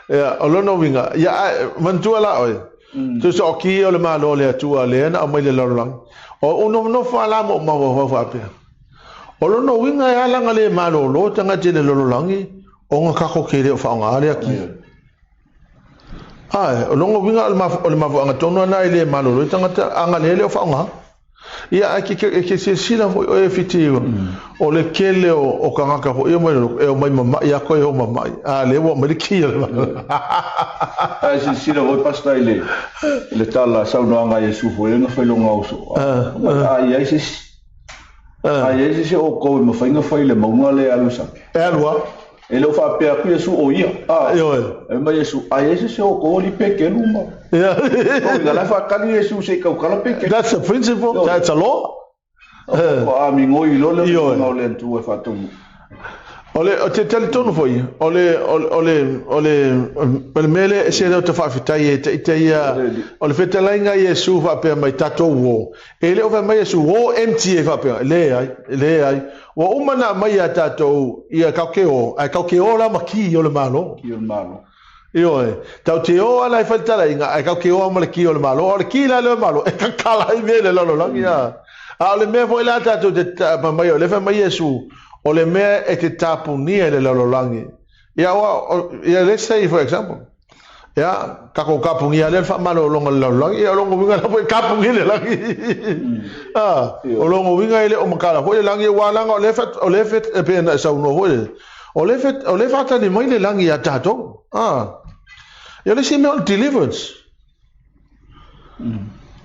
ya o lo no winga ya mantua la oi tu so ki o le malo le tua le na mai le lo lang o uno no fa la mo ma fa pe Olo no winga ya langa le malo lo tanga tele lo langi o nga kako kere fa nga ale aki. Olo no winga al ma anga tono na ile malo lo tanga anga le fa nga. Ia aki ke se sila fo e fitio. O le kele o kanga ka fo e mai mama ia ko e o mama. Le wo me ki le.
Ai se sila vo pasta ile. Le tala sa no anga Yesu fo e nga fa lo nga uso. Ai se Ai se o ko mo fainga faile mo le alusa.
Elwa.
Ele fa pe ku Yesu o ia. E ma Yesu ai se o ko li peke luma. O la fa ka Yesu se ka kala peke.
That's a principle. That's a law.
O a mi ngoi lo le tu e fa tu.
Ole o te tele tonu foi. Ole mele se le te fa fitai te ia. Ole fetelainga Yesu fa pe mai tato wo. Ele o fa mai Yesu wo empty fa pe le ai. Wo umana mai tato ia kaukeo la maki o le malo.
Ki o le malo.
Tau te o ala i fetelainga ai kaukeo ma le ki o le malo. O le ki la le malo e kala i mele lo langi ya. Ale me foi la tato te mai o le fa mai Yesu. O le mea e te tapunia le lalolangi. Let's say for example. Kako kapungia le fa malo longa le lalolangi. Longa winga la foi kapungia le langi. O longa winga ele o makala. Foi le langi walanga o le fet e pena sa uno foi. O le fata ni mai le langi ya tato. Le si me deliverance.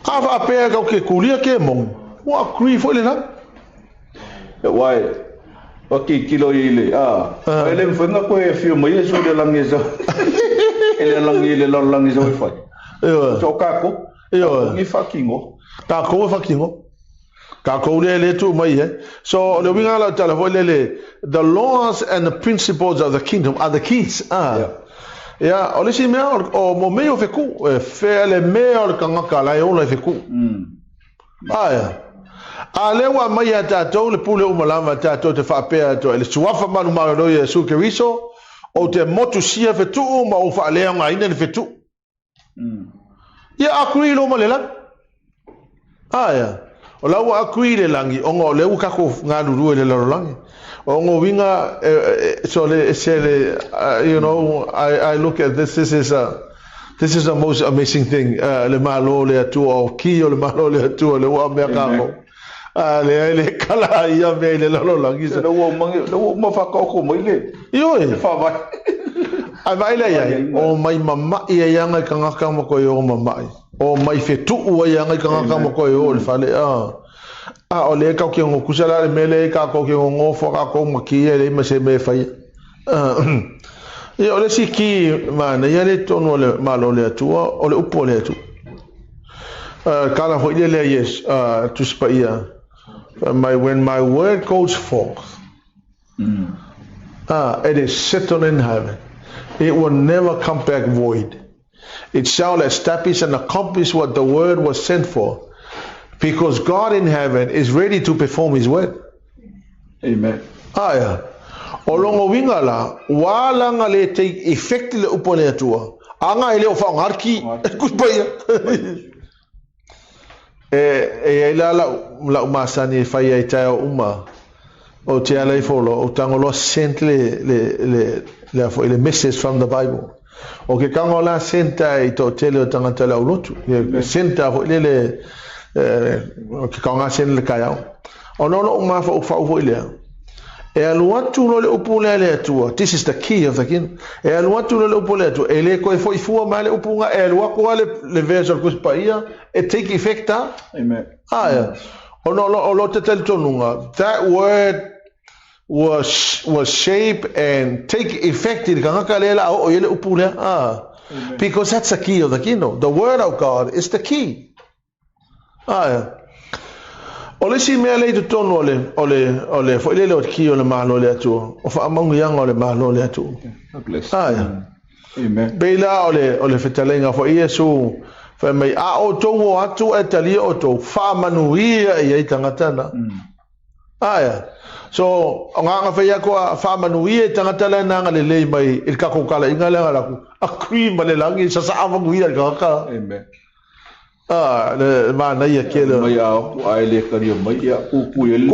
Ava apea ka ke kulia ke mong. Wa agree foi le lang.
Why? Okay, kilo ile. Ele mfunga ko e fio mai so de langi so. Ele langi le langi so fa. So kako. Ni fakingo.
Kako fakingo. Kako le tu mai So le winga la tala foi le the laws and the principles of the kingdom are the keys. Ole si me o mo me o feku fe le me o kanga kala e o le feku. Alewa mai tatou le pule umalama tatou te whapea to ele suafa manu maro Yesu Keriso o te motu sia fetu ma o whaalea ngā ina ni fetu. Ia akui lo malela. O lau akui le langi o ngā leu kako ngā ruru le larolangi. O ngā winga so le sele I look at this is the most amazing thing le malo le atua o ki o le malo le atua le wa mea kako. Le kala ia me le lolo langi se
no mo fa ko mo ile fa vai
ai vai le ia o mai mama ia yanga kanga kama ko yo mama o mai fetu o yanga kanga kama ko yo le fale o le ka ke ngo kusala le mele ka ko ke ngo fo ka ko maki le me se me fai o le siki mana ia le tono le malo le tua o le upo le tu kala fo ile le yes tu spa ia when my word goes forth, It is settled in heaven. It will never come back void. It shall establish and accomplish what the word was sent for. Because God in heaven is ready to perform his word.
Amen.
Olongo wingala, wala nga le take effect le upole atua. Anga ile ofa ngarki, kuspaya. La umasani faya itaya uma. O te alai folo, o tangolo sent le message from the Bible. O ke kangola senta I to tele o tangata la ulotu. Senta fo ile o ke kanga sen le kaya. Ono no uma fa ile. This is the key of the king. Take effect.
Amen.
That word was shaped and take effect. Because that's the key of the kingdom. The word of God is the key. Ole si mea lei tu tonu ole fo ile le ki ole malo le atu o fa amangu yang ole malo le atu.
Amen.
Beila ole fetalenga fo Yesu fa mai a o tongo atu e tali o to fa manuia e tangatana. So nga fa ya ko fa manuia tangatala na ngale le mai il ka ko kala ingala ngala ku akri male langi sa sa amangu ia ka.
Amen.
Le mana ia kele
mai au ai le kari mai ia ku ele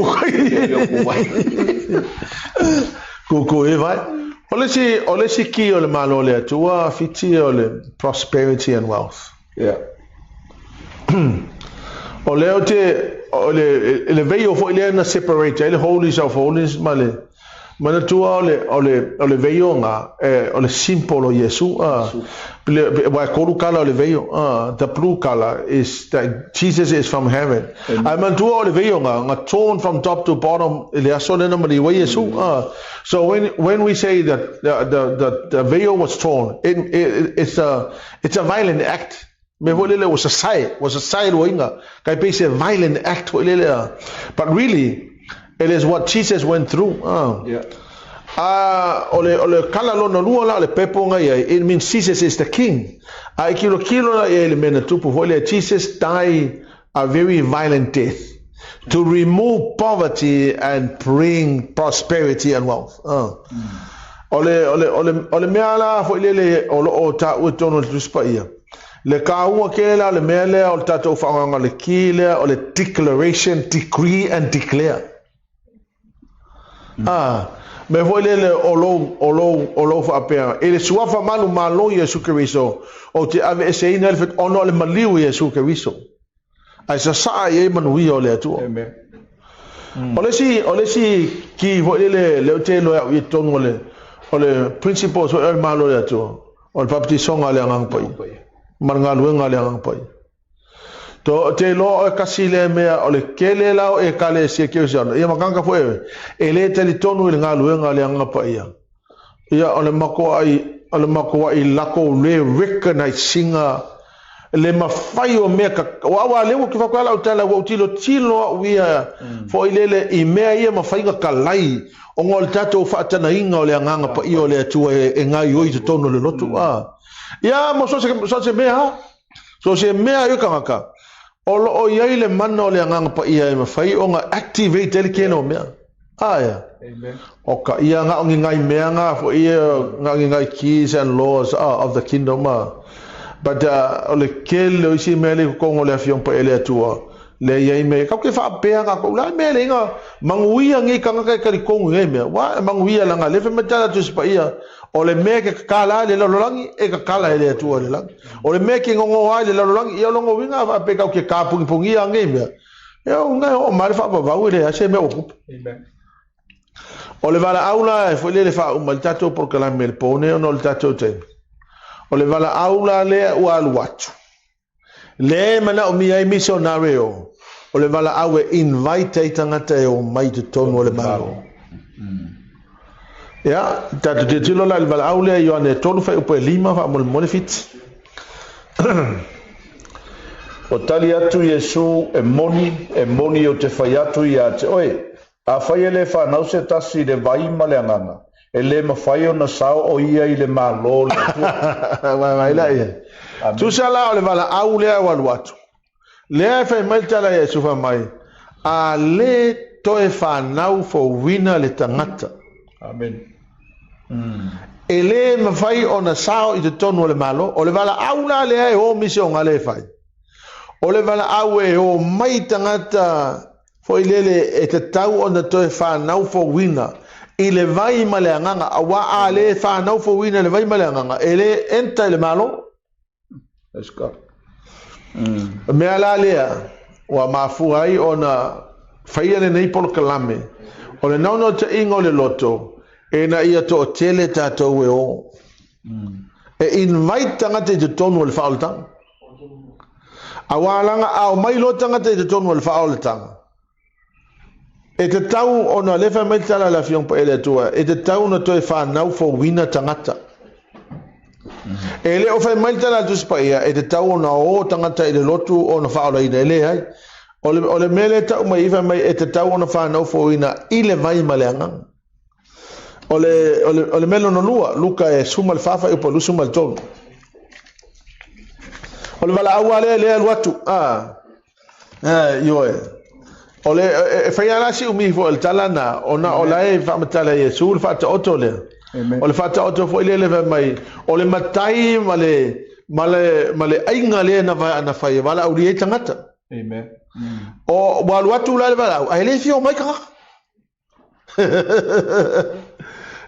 ku e vai ole si ki ole malo le tua fiti ole prosperity and wealth. Ole veio fo ile na separate ile holies of holies male mana tua ole veio nga ole simbolo Yesu wa koru kala ole veio the blue color is that Jesus is from heaven. I man tua ole veio nga torn from top to bottom ile asole na mali wa Yesu. So when we say that the veil was torn, it's a violent act. Was a side winga. Kai pe a violent act. But really, it is what Jesus went through. It means Jesus is the king. Jesus died a very violent death to remove poverty and bring prosperity and wealth. Le kaua kela le mele o tato whaanga le kile o le declaration, decree and declare. Me voi le olo whaapea. E le suafa manu malo Yesu Keriso o te ave ese ina le fet ono le maliu Yesu Keriso. Ai sa saa ye manui o le atua. Ole si ki voi le o te loa i tonu o le principles o el malo le atua. O le papitisonga le angang pai. Marngaluenga le angang pai. To te lo e kasile mea o le kele lao e kale se ke usana. Ia makanga fo e le te li tonu le ngaluenga le angang pai. Ia o le mako ai lako le recognize singa le mafai o mea ka wa le ki fa kwala o tala o tilo wia fo ile I mea ia mafai ka kalai o ngol tato fa tana inga o le anganga pai o le atua e ngai oi te tonu le lotu ia mo so se mea yo kangaka o iai le mana o le anganga pa ia e mawhai o nga activate ele kena o mea o ka ia nga o ngai mea nga fo ia nga ngai keys and laws of the kingdom but o le kele o isi mea le kongo le afiong pa ele atua le iai mea kau ke wha pea nga ko la mea le inga manguia ngi kangaka e kari kongo ngai mea wa manguia langa lefe metala tu sipa ia o le mea ke kakala le lalolangi e kakala ele atua le langi o le mea ke ngongo ai le lalolangi ia longo winga a pe kau ke kapungi a ngai mea ia o ngai o mare wha pavau ele ase mea o kupu o le vala aula e fo le wha umal tato POLOKALAME le pone o no le tato te o le vala aula le ua aluatu le mana o mia I MISIONARE o le vala au e invite i tangata e o mai te tonu o le malo ya tatu te tilo la le vala au le i ane tonu fai upo e lima fa mole fit o tali atu Yesu e moni o te fai atu I ate oe
A whai le whanau se tasi le vai ma le anganga. E le mawhai o na sao o ia I le malo le tua.
Vai la ia. Tu sa la o le wala au lea walu atu. Lea e whai mai tala ia sufa mai. A le toe whanau fo wina le tangata.
Amen.
E le mawhai o na sao I te tonu o le malo. O le wala au la lea e o misi o ngale whai. O le wala au e o mai tangata fo I lele e te tau o na toe whanau fo wina. I le vai ma le anganga. A wa a le whanau fo wina le vai ma le anganga. E le enta le malo.
Eska.
Mea la lea. Wa mafu ai o na whaia le nei POLOKALAME. O le nauno te ingo le loto. E na ia to o tele tātou e o. E invite tangata I te tonu o le whaoltanga. A wālanga au mai lo tangata I te tonu o le whaoltanga. E te tau o na lefa mai tala la fiong pa ele atua. E te tau na toi whanau fo wina tangata. E le o whai mai tala atu spaia. E te tau o na o tangata I le lotu o na whaola ina ele hai. O le mele tau mai iwa mai e te tau o na whanau fo wina I le vai ma le angang. O le melo no lua. Luka e suma le whafa I polu suma le tonu. O le wala aua le aluatu. Ioe. O le whai arasi umi fo el talana. O na o lae whamatala Yesu. Le whata oto le. O le whata oto fo ile le mai. O le matai ma le ainga le na whai. Wala auri e tangata.
Amen.
O waluatu la le wala. A ele fio mai kaka.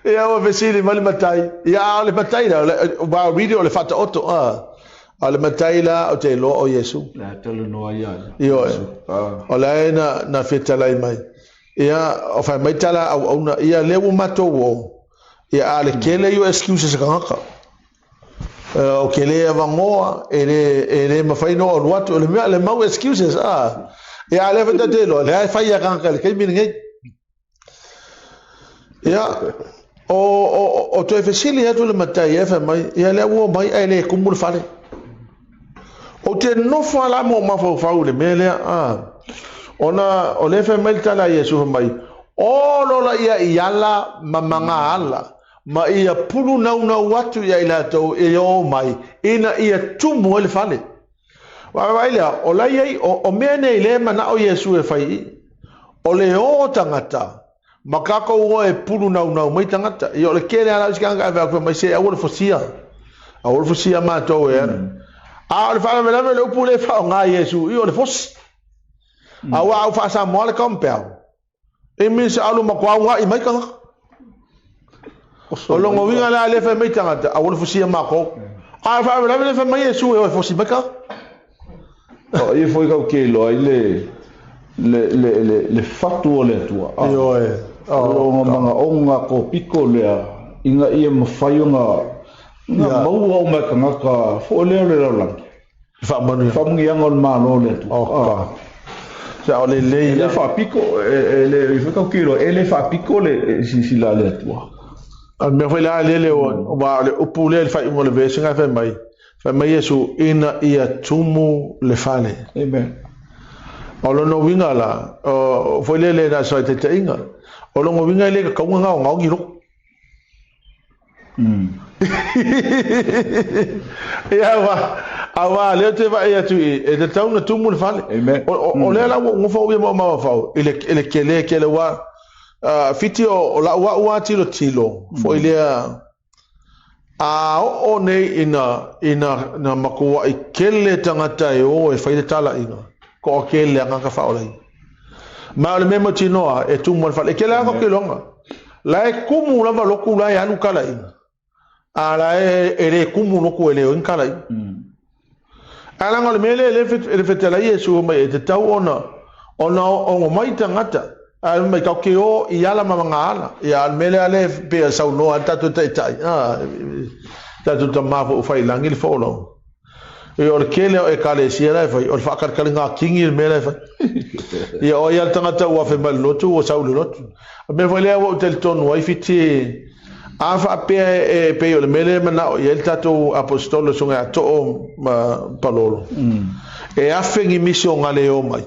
Ia o vesili ma le matai. Ia o le matai la. Wa video le whata oto. O le matai la o te lo o Yesu.
La talo noa ia.
Io o la e na whetalai mai. Ia o whai mai tala au auna. Ia lewu mato o. Ia ale kele io excuses kangaka. O kele e wangoa. E le mawhai no o luatu. O le mea le mau excuses. Ia ale whata te lo. Le ai whai a kangaka. Le kei mini ngei. Ia o to e whesili atu le matai e whai mai. Ia lewu mai ai le kumu le whare. O te nofo ala mo mafau le mele ona o le fe mel tala Yesu mai o lola ia iala mamanga ala ma ia pulu na watu ia ila to e o mai ina ia tumu le fale wa waila o la ia o mene ile mana o Yesu e fai o le o tangata makako o e pulu na mai tangata i o le kele ala skanga va mai se a wo fosia ma to e a le fala mele le upule fa nga Yesu I o le fos a wa fa sa mo le compel e mi se alu makwa nga I mai ka o lo ngovinga la le fa mai tangata a wo le fosia ma ko a fa mele fa mai Yesu e o fosi mai ka
o I foi ka ke lo le fatu o le tua
io e
o manga onga ko piko le inga ia mafai nga nga mau au mai kangaka fo le lang
fa manu
fa mungi angol malo le tu
sa o le
fa piko le fa kilo ele fa piko le si la le tu
al me foi la le o ba le upule le fa mo le vesinga fa mai Yesu ina ia tumu le fale
amen
o lo no winga la o foi le na so te inga o lo winga le ka nga nga ngi ro ia awa le te va ia tu e te tau na tumu le fale o le la ngo fo ia ma fa ele kele wa fitio o la wa tilo fo ile o nei ina na makua I kele tangata e o e faile tala ina ko kele nga fa olai ma le memo tinoa e tumu le fale kele ko kelonga la e kumu la loku la ya nu kala ina ala e kumu no ko ele o kala ala ngol mele le fetela Yesu mai te tau ona o mai tangata al mai ka ke o I ala mamanga ala ia al mele ale pe sa no ata to tai tatu tamafo fai langi le folo e o kele o e kale siera fai o fa karkalinga kingi le mele fai ia o ia tangata wa fe mal lotu o sa lotu me foi le o tel ton wa fiti afa pe o le mele mana o ia tatu apostolo sunga to ma palolo e afengi mission ale o mai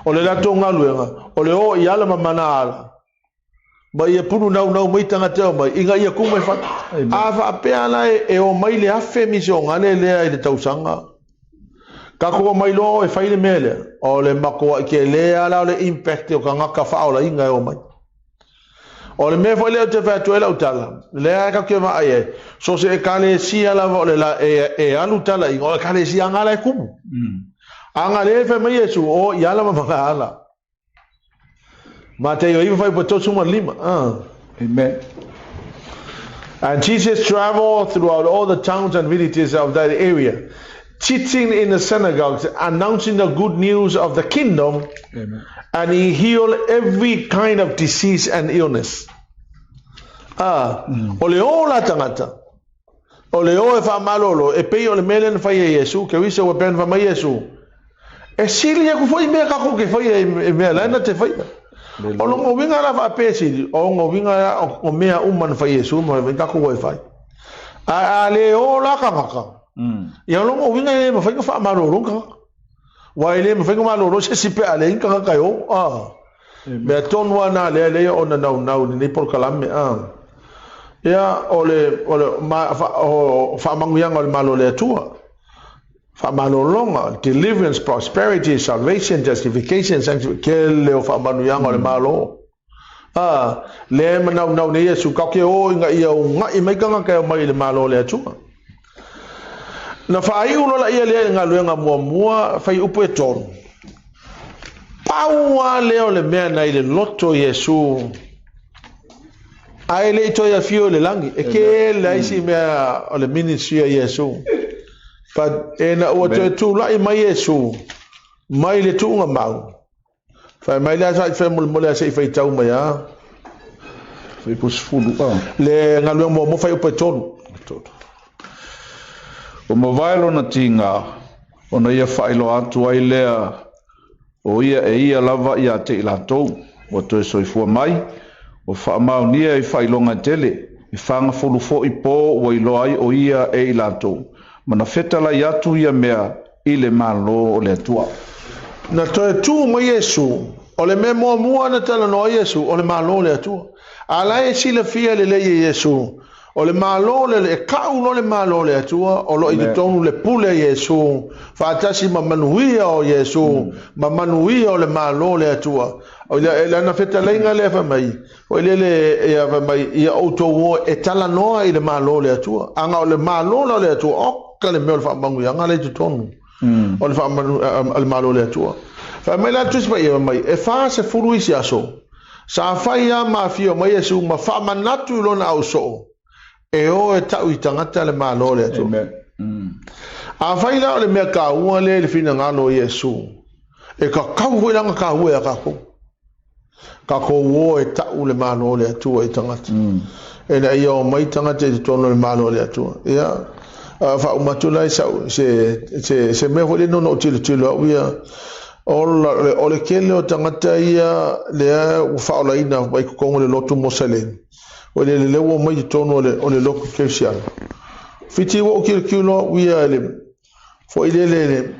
o le lato ngaluenga o le o ia la manala ba ia punu nau mai tanga te mai inga ia kuma fa a pe ala e o mai le afe mission ale le le tausanga ka ko mai lo e faile mele o le mako ke le ala le impact o kanga ka fa ola inga o mai o le me foi le te fa tuela utala le ka ke va ai so se ka le si ala le la e alu tala i o ka le si anga la kumu anga le fa mai Yesu o ia la ala Mateo even fai poto suma lima
Amen.
And Jesus traveled throughout all the towns and villages of that area, teaching in the synagogues, announcing the good news of the kingdom.
Amen.
And he healed every kind of disease and illness. Ole o la tangata. Ole o e fa malolo e pe ole melen fa Yesu, ke wisa o ben fa mai Yesu. E silia ku foi me ka ko ke foi e me la na te foi. O longo winga la fa pesi, o longo winga o mea uman fa Yesu, mo venga ko wa fa. A le o la ka ka. Ya longo winga e mo fa fa malolo ka. Wa ile mo fa malolo se sipe ale ka ka yo. Me ton wana le ona nau ni POLOKALAME ya ole ma fa manguang ole malo le tua fa malo longa deliverance prosperity salvation justification sanctification le fa manguang ole malo le nau ne Yesu ka ke o nga ia nga I mai kanga ka mai le malo le tua na fa ai uno la ia le nga luenga mua fa upo e ton paua le ole mea na ile loto Yesu ai le to ya fio le langi e ke la isi mea o le ministry Yesu but ena o te tu lai mai Yesu mai le tu nga mau fa mai la sai fe mo le sai fe tau mai
Foi pusfulu
le nga lu mo fa upo tonu
o mo vailo na tinga ona ia failo atu ai lea o ia e ia lava ia te ilatou o te soifua mai o whaamaunia I whailonga tele I whanga fulu fo I po o I loai o ia e ilatou mana fetala I atu ia mea I le malo o le atua
na toe tu mai Yesu o le me mua na tala no Yesu o le malo le atua ala e sila fia le Yesu o le malo le kau no le malo le atua o lo I tonu le pule Yesu fatasi mamanuia o Yesu mamanuia o le malo le atua o le na feta lenga le fa mai o le ia fa mai ia Otahuhu e tala noa I le malo le atua anga o le malo le atua o ka le me fa mangu anga le tonu o le fa al malo le atua fa mai la tus mai e fa se furuisi aso sa fa ia ma fio mai Yesu ma fa manatu lo na so e o e tau I tangata le malo le atua a faila o le mea ka ua le fina ngalo Yesu e ka kau hui langa ka ua ka ko o e tau le malo le atua I tangata e na ia o mai tangata I tono le malo le atua ia fa umatula I sau se me hoi no tilo uia o le kele o tangata ia le u faola ina mai kukongo le lotu mosaleni o le lewo mai tono o le loku kesiano fiti wo kirkilo wia le fo ile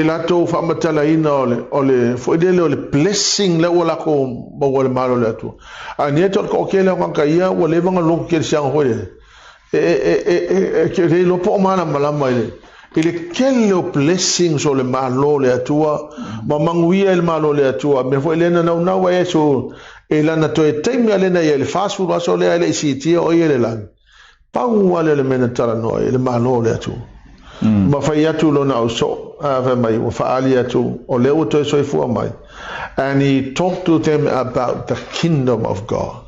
lato fa matala ina ole fo ile le blessing le wala ko bo le malo le tu ani to ko kele ko ka ia wo le vanga loku kesiano ho le ke le lo po mana malama ile kele blessing so le malo le atua mamanguia le malo le atua me fo ile na wa Yesu e lana to e taimi ale na ele fasu raso le ele siti o ele lan pau ale le mena tala no ele malo le atu ma fai atu lo na so ave mai o fa ali atu o le o to so fu mai and he talked to them about the kingdom of God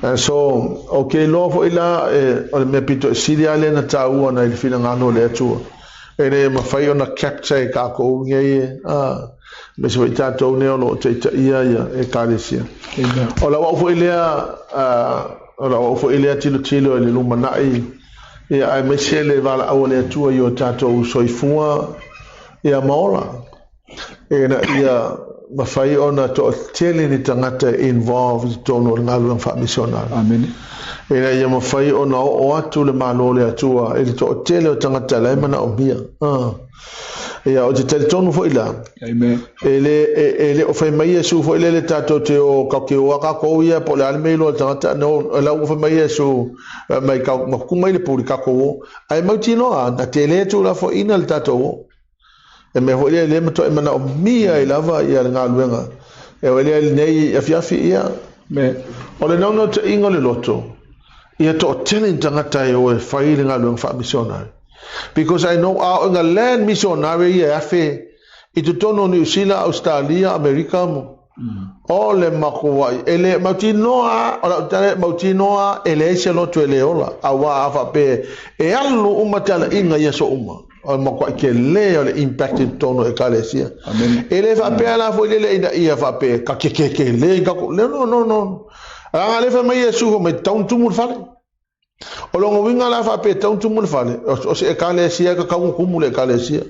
and so okay lo fo ila o le me pito sidi ale na tau na il fina ngano le atu ene ma fai ona capture ka ko ngai me so tato ne o te ia e kalesia o la o fo ilea tilo le lumanai e ai me sele vala o le tua yo tato soifua e maola e na ia ma fai ona to tele ni tangata involved tono ngalu fa MISIONARE
amen
e na ia ma fai ona o atu le malo le atua e to tele o tangata le mana o mia ia o te teletonu fo ila
Amen.
ele o fai mai Yesu fo ele tato te o ka ke o ka ko ia po le almeilo tangata no la o fai mai Yesu mai ka ku mai le puri ka ko ai mau tino a na te le tu la fo ina le tato e me ho le me to e mana o mia i lava ia nga luenga e o le nei afiafi ia me o le no te ingo le loto ia to tele tangata e o fai le nga luenga fa missionary because I know our in a land missionary ia afe I tu tono New Zealand, Australia, America mo. O le makuai. Ele mautinoa, o la utare mautinoa, ele se lo tu ele ola. Awa afa pe. E alu umatala inga yeso uma. O makuai ke le o le impact in tono e kalesia.
Amen.
Ele fa pe ala fo ele ina ia fa pe. Ka ke le ka no. Anga le fa mai yesu ko me taun tumul fale. O longo winga la fa pe taun tumul fale. O se e kalesia ka kumule kalesia.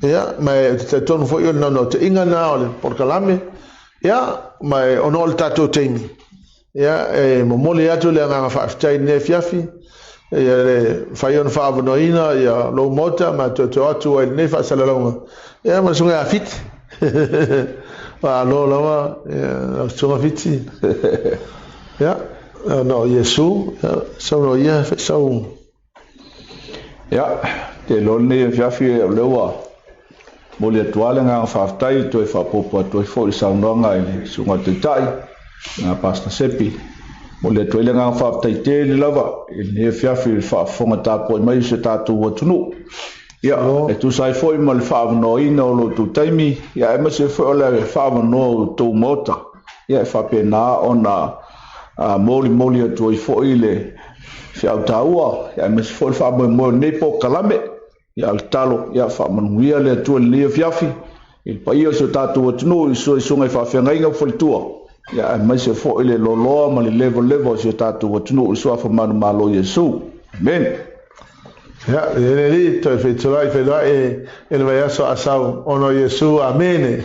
Ya, mai te tonu fo yo no te inga na ole POLOKALAME. Ya, mai ono le tato teimi. Ya, mo mole atu le nga fa ftai ne fiafi. Ya le fayon fa avnoina ya lo mota ma to atu ne fa salalonga. Ya ma sunga fit. Wa lo lawa ya sunga fiti. Ya, no Yesu, so no ya so.
Ya, te lone fiafi lewa. Mole tuale nga whaftai to e whapopo to e fo I saunanga I sunga te tai nga pasta sepi. Mole tuale nga whaftai te li lava I ne fiafi whafonga tapo I mai se tatu watunu. Ya, e tu sai fo I mal whaavano ina o lo tu taimi. Ya, e mase fo ole whaavano o tu mota. Ya, e whape na o na moli atu I fo I le fiau taua. Ya, e mase fo I whaamo mo ne POLOKALAME. Ya talo ya fa manuia le tu le fiafi il paio so tatu tunu so so ngai fa fenga inga foltua ya mai se fo ile lolo ma le level so tatu tunu so fa manu malo Yesu amen
ya ele to fe tula fe da e ele vai so asau ono Yesu amen